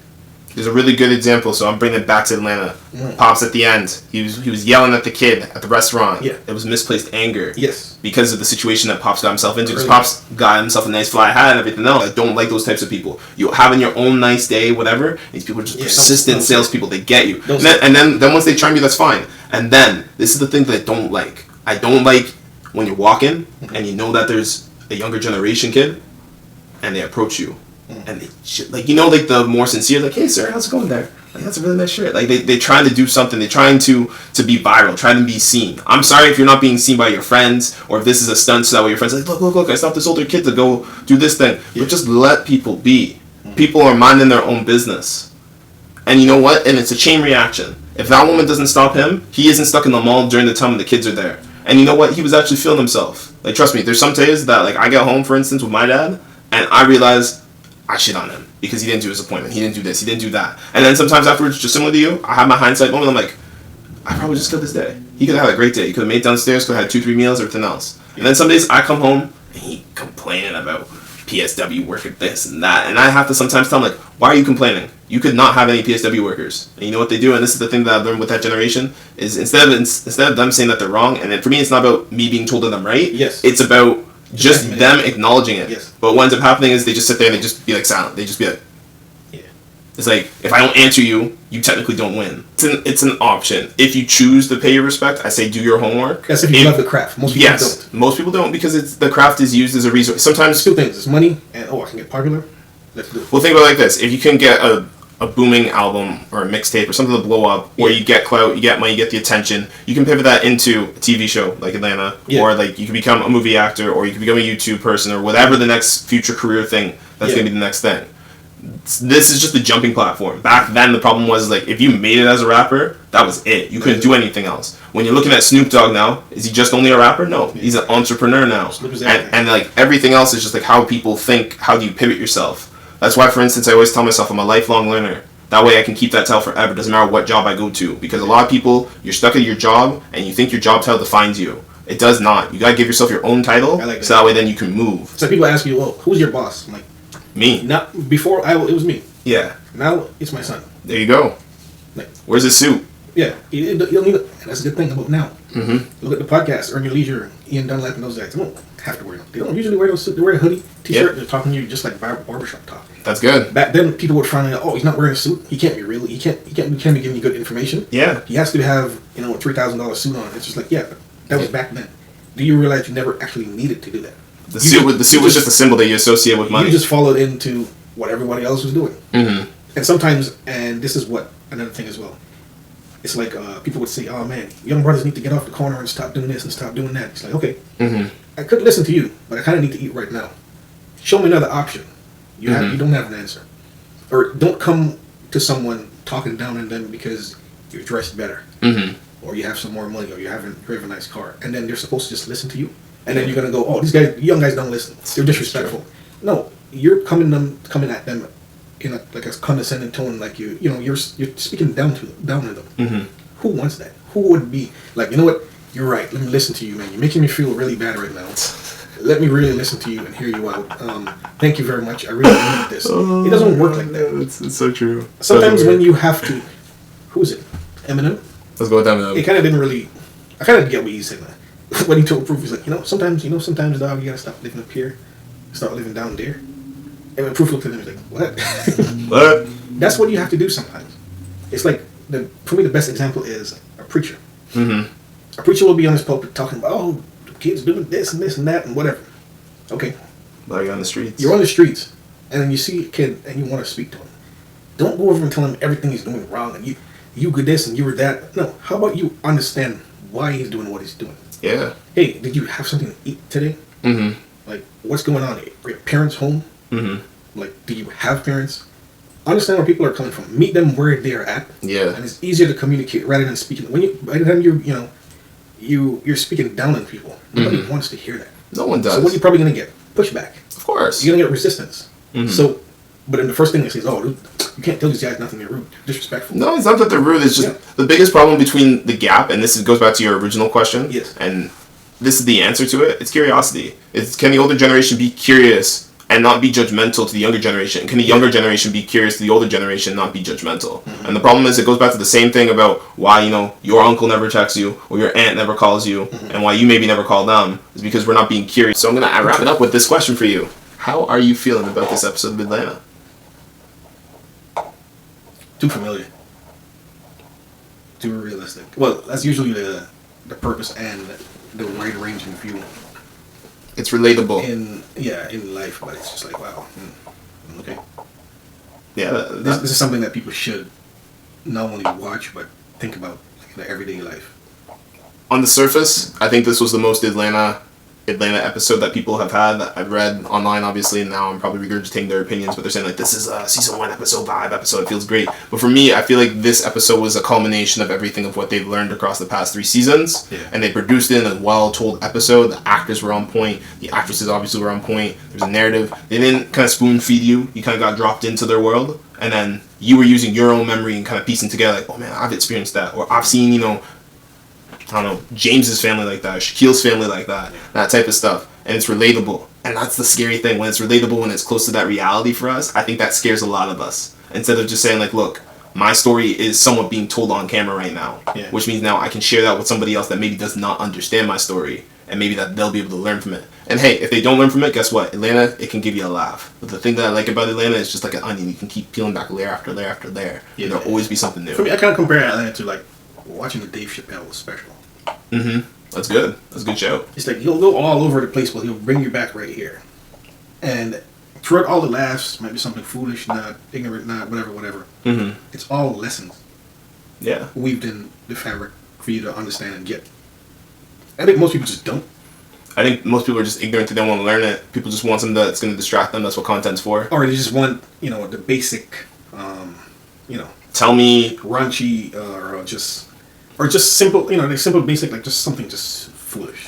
Speaker 2: There's a really good example, so I'm bringing it back to Atlanta. Pops at the end, he was yelling at the kid at the restaurant.
Speaker 1: Yeah.
Speaker 2: It was misplaced anger.
Speaker 1: Yes.
Speaker 2: Because of the situation that Pops got himself into. Because Pops got himself a nice fly hat and everything else. I don't like those types of people. You having your own nice day, whatever. These people are just persistent salespeople. They get you. And then once they charm you, that's fine. And then, this is the thing that I don't like. I don't like when you're walking and you know that there's a younger generation kid and they approach you. And they like the more sincere, like, hey sir, how's it going there? Like, that's a really nice shirt. Like they're trying to do something. They're trying to be viral, trying to be seen. I'm sorry if you're not being seen by your friends, or if this is a stunt so that way your friends are like, look, I stopped this older kid to go do this thing. Yeah. But just let people be. People are minding their own business. And you know what? And it's a chain reaction. If that woman doesn't stop him, he isn't stuck in the mall during the time when the kids are there. And you know what? He was actually feeling himself. Like, trust me, there's some days that, like, I get home, for instance, with my dad, and I realize I shit on him because he didn't do his appointment. He didn't do this. He didn't do that. And then sometimes afterwards, just similar to you, I have my hindsight moment. I'm like, I probably just killed his day. He could have had a great day. He could have made downstairs, could have had 2-3 meals, everything else. And then some days I come home and he complaining about PSW work at this and that. And I have to sometimes tell him, like, why are you complaining? You could not have any PSW workers. And you know what they do? And this is the thing that I've learned with that generation is instead of them saying that they're wrong, and then for me it's not about me being told that I'm right.
Speaker 1: Yes.
Speaker 2: It's about just them acknowledging it.
Speaker 1: Yes.
Speaker 2: But what ends up happening is they just sit there and they just be like silent. They just be like,
Speaker 1: yeah.
Speaker 2: It's like, if I don't answer you, you technically don't win. It's an option. If you choose to pay your respect, I say do your homework.
Speaker 1: That's if you love the craft. Most people don't.
Speaker 2: Most people don't because the craft is used as a resource. Sometimes
Speaker 1: two things: it's money and I can get popular. Let's do it.
Speaker 2: Well, think about it like this: if you can get a booming album or a mixtape or something to blow up, where you get clout, you get money, you get the attention, you can pivot that into a TV show like Atlanta, or like you can become a movie actor, or you can become a YouTube person, or whatever the next future career thing that's going to be the next thing. This is just a jumping platform. Back then, the problem was like if you made it as a rapper, that was it. You couldn't do anything else. When you're looking at Snoop Dogg now, is he just only a rapper? No, he's an entrepreneur now. And like everything else is just like how people think. How do you pivot yourself? That's why, for instance, I always tell myself I'm a lifelong learner. That way I can keep that title forever. Doesn't matter what job I go to. Because a lot of people, you're stuck at your job and you think your job title defines you. It does not. You gotta give yourself your own title, so that way then you can move.
Speaker 1: So people ask you, well, who's your boss? I'm like,
Speaker 2: me.
Speaker 1: Not before it was me.
Speaker 2: Yeah.
Speaker 1: Now it's my son.
Speaker 2: There you go.
Speaker 1: Like,
Speaker 2: where's his suit?
Speaker 1: Yeah, you don't need it. And that's a good thing about now.
Speaker 2: Mm-hmm.
Speaker 1: Look at the podcast, Earn Your Leisure, Ian Dunlap and those guys. They don't have to wear them. They don't usually wear those suits. They wear a hoodie, t-shirt. They're talking to you just like barbershop talk.
Speaker 2: That's good.
Speaker 1: Back then, people would find out, oh, he's not wearing a suit. He can't be real. He can't be giving you good information.
Speaker 2: Yeah.
Speaker 1: He has to have, a $3,000 suit on. It's just like, yeah, that was back then. Do you realize you never actually needed to do that?
Speaker 2: The suit was just a symbol that you associate with money.
Speaker 1: You just followed into what everybody else was doing.
Speaker 2: Mm-hmm.
Speaker 1: And sometimes, and this is what another thing as well. It's like people would say, "Oh man, young brothers need to get off the corner and stop doing this and stop doing that." It's like, okay, I could listen to you, but I kind of need to eat right now. Show me another option. You don't have an answer, or don't come to someone talking down on them because you're dressed better, or you have some more money, or you have a nice car, and then they're supposed to just listen to you, and then you're gonna go, "Oh, these young guys don't listen. They're disrespectful." No, you're coming at them in a condescending tone, like you're speaking down to them. Who wants that? Who would be like, you know what? You're right. Let me listen to you, man. You're making me feel really bad right now. Let me really listen to you and hear you out. Thank you very much. I really need this. It doesn't work like that.
Speaker 2: It's so true.
Speaker 1: Sometimes when you have to, who is it? Eminem.
Speaker 2: Let's go with Eminem.
Speaker 1: It kind of didn't really. I kind of get what he's saying. When he told Proof, he's like, sometimes, dog, you gotta stop living up here, start living down there. And when Proof looked at him, he's like, what?
Speaker 2: What?
Speaker 1: That's what you have to do sometimes. It's like, for me, the best example is a preacher. A preacher will be on his pulpit talking about, oh, the kids doing this and this and that and whatever. Okay.
Speaker 2: But you're on the streets.
Speaker 1: You're on the streets, and then you see a kid and you want to speak to him. Don't go over and tell him everything he's doing wrong and you good this and you were that. No. How about you understand why he's doing what he's doing?
Speaker 2: Yeah.
Speaker 1: Hey, did you have something to eat today? Like, what's going on? Are your parents home? Like, do you have parents? Understand where people are coming from. Meet them where they're at.
Speaker 2: Yeah.
Speaker 1: And it's easier to communicate rather than speaking. By the time you're speaking down on people, nobody wants to hear that.
Speaker 2: No one does.
Speaker 1: So what are you probably gonna get? Pushback.
Speaker 2: Of course.
Speaker 1: You're gonna get resistance. So, but then the first thing they say is, "Oh, dude, you can't tell these guys nothing. They're rude, disrespectful."
Speaker 2: No, it's not that they're rude. It's just the biggest problem between the gap, and goes back to your original question.
Speaker 1: Yes.
Speaker 2: And this is the answer to it. It's curiosity. Can the older generation be curious and not be judgmental to the younger generation? Can the younger generation be curious to the older generation, not be judgmental? And the problem is, it goes back to the same thing about why your uncle never texts you or your aunt never calls you, and why you maybe never call them, is because we're not being curious. So I'm gonna wrap it up with this question for you: how are you feeling about this episode of Atlanta?
Speaker 1: Too familiar. Too realistic. Well, that's usually the purpose and the wide-ranging view.
Speaker 2: It's relatable.
Speaker 1: In life, but it's just like, wow, okay.
Speaker 2: Yeah.
Speaker 1: This is something that people should not only watch, but think about in their everyday life.
Speaker 2: On the surface, I think this was the most Atlanta episode that people have had. I've read online, obviously, and now I'm probably regurgitating their opinions, but they're saying, like, this is a season 1 episode, vibe episode, it feels great. But for me, I feel like this episode was a culmination of everything of what they've learned across the past 3 seasons, and they produced it in a well-told episode. The actors were on point, the actresses obviously were on point, there's a narrative. They didn't kind of spoon-feed you, you kind of got dropped into their world, and then you were using your own memory and kind of piecing together, like, oh man, I've experienced that, or I've seen, I don't know, James's family like that, Shaquille's family like that, that type of stuff. And it's relatable. And that's the scary thing. When it's relatable, when it's close to that reality for us, I think that scares a lot of us. Instead of just saying, like, look, my story is somewhat being told on camera right now.
Speaker 1: Yeah.
Speaker 2: Which means now I can share that with somebody else that maybe does not understand my story. And maybe that they'll be able to learn from it. And hey, if they don't learn from it, guess what? Atlanta, it can give you a laugh. But the thing that I like about Atlanta is just like an onion. You can keep peeling back layer after layer after layer. Yeah, there'll always be something new.
Speaker 1: For me, I kind of compare Atlanta to, like, watching the Dave Chappelle special.
Speaker 2: Mm-hmm. That's good. That's a good show.
Speaker 1: It's like he'll go all over the place, but he'll bring you back right here. And throughout all the laughs, might be something foolish, not ignorant, not whatever.
Speaker 2: Mm-hmm.
Speaker 1: It's all lessons.
Speaker 2: Yeah.
Speaker 1: Weaved in the fabric for you to understand and get. I think most people just don't.
Speaker 2: I think most people are just ignorant. They don't want to learn it. People just want something that's going to distract them. That's what content's for.
Speaker 1: Or they just want, the basic,
Speaker 2: Tell me.
Speaker 1: raunchy, or just simple, simple basic, like just something just foolish.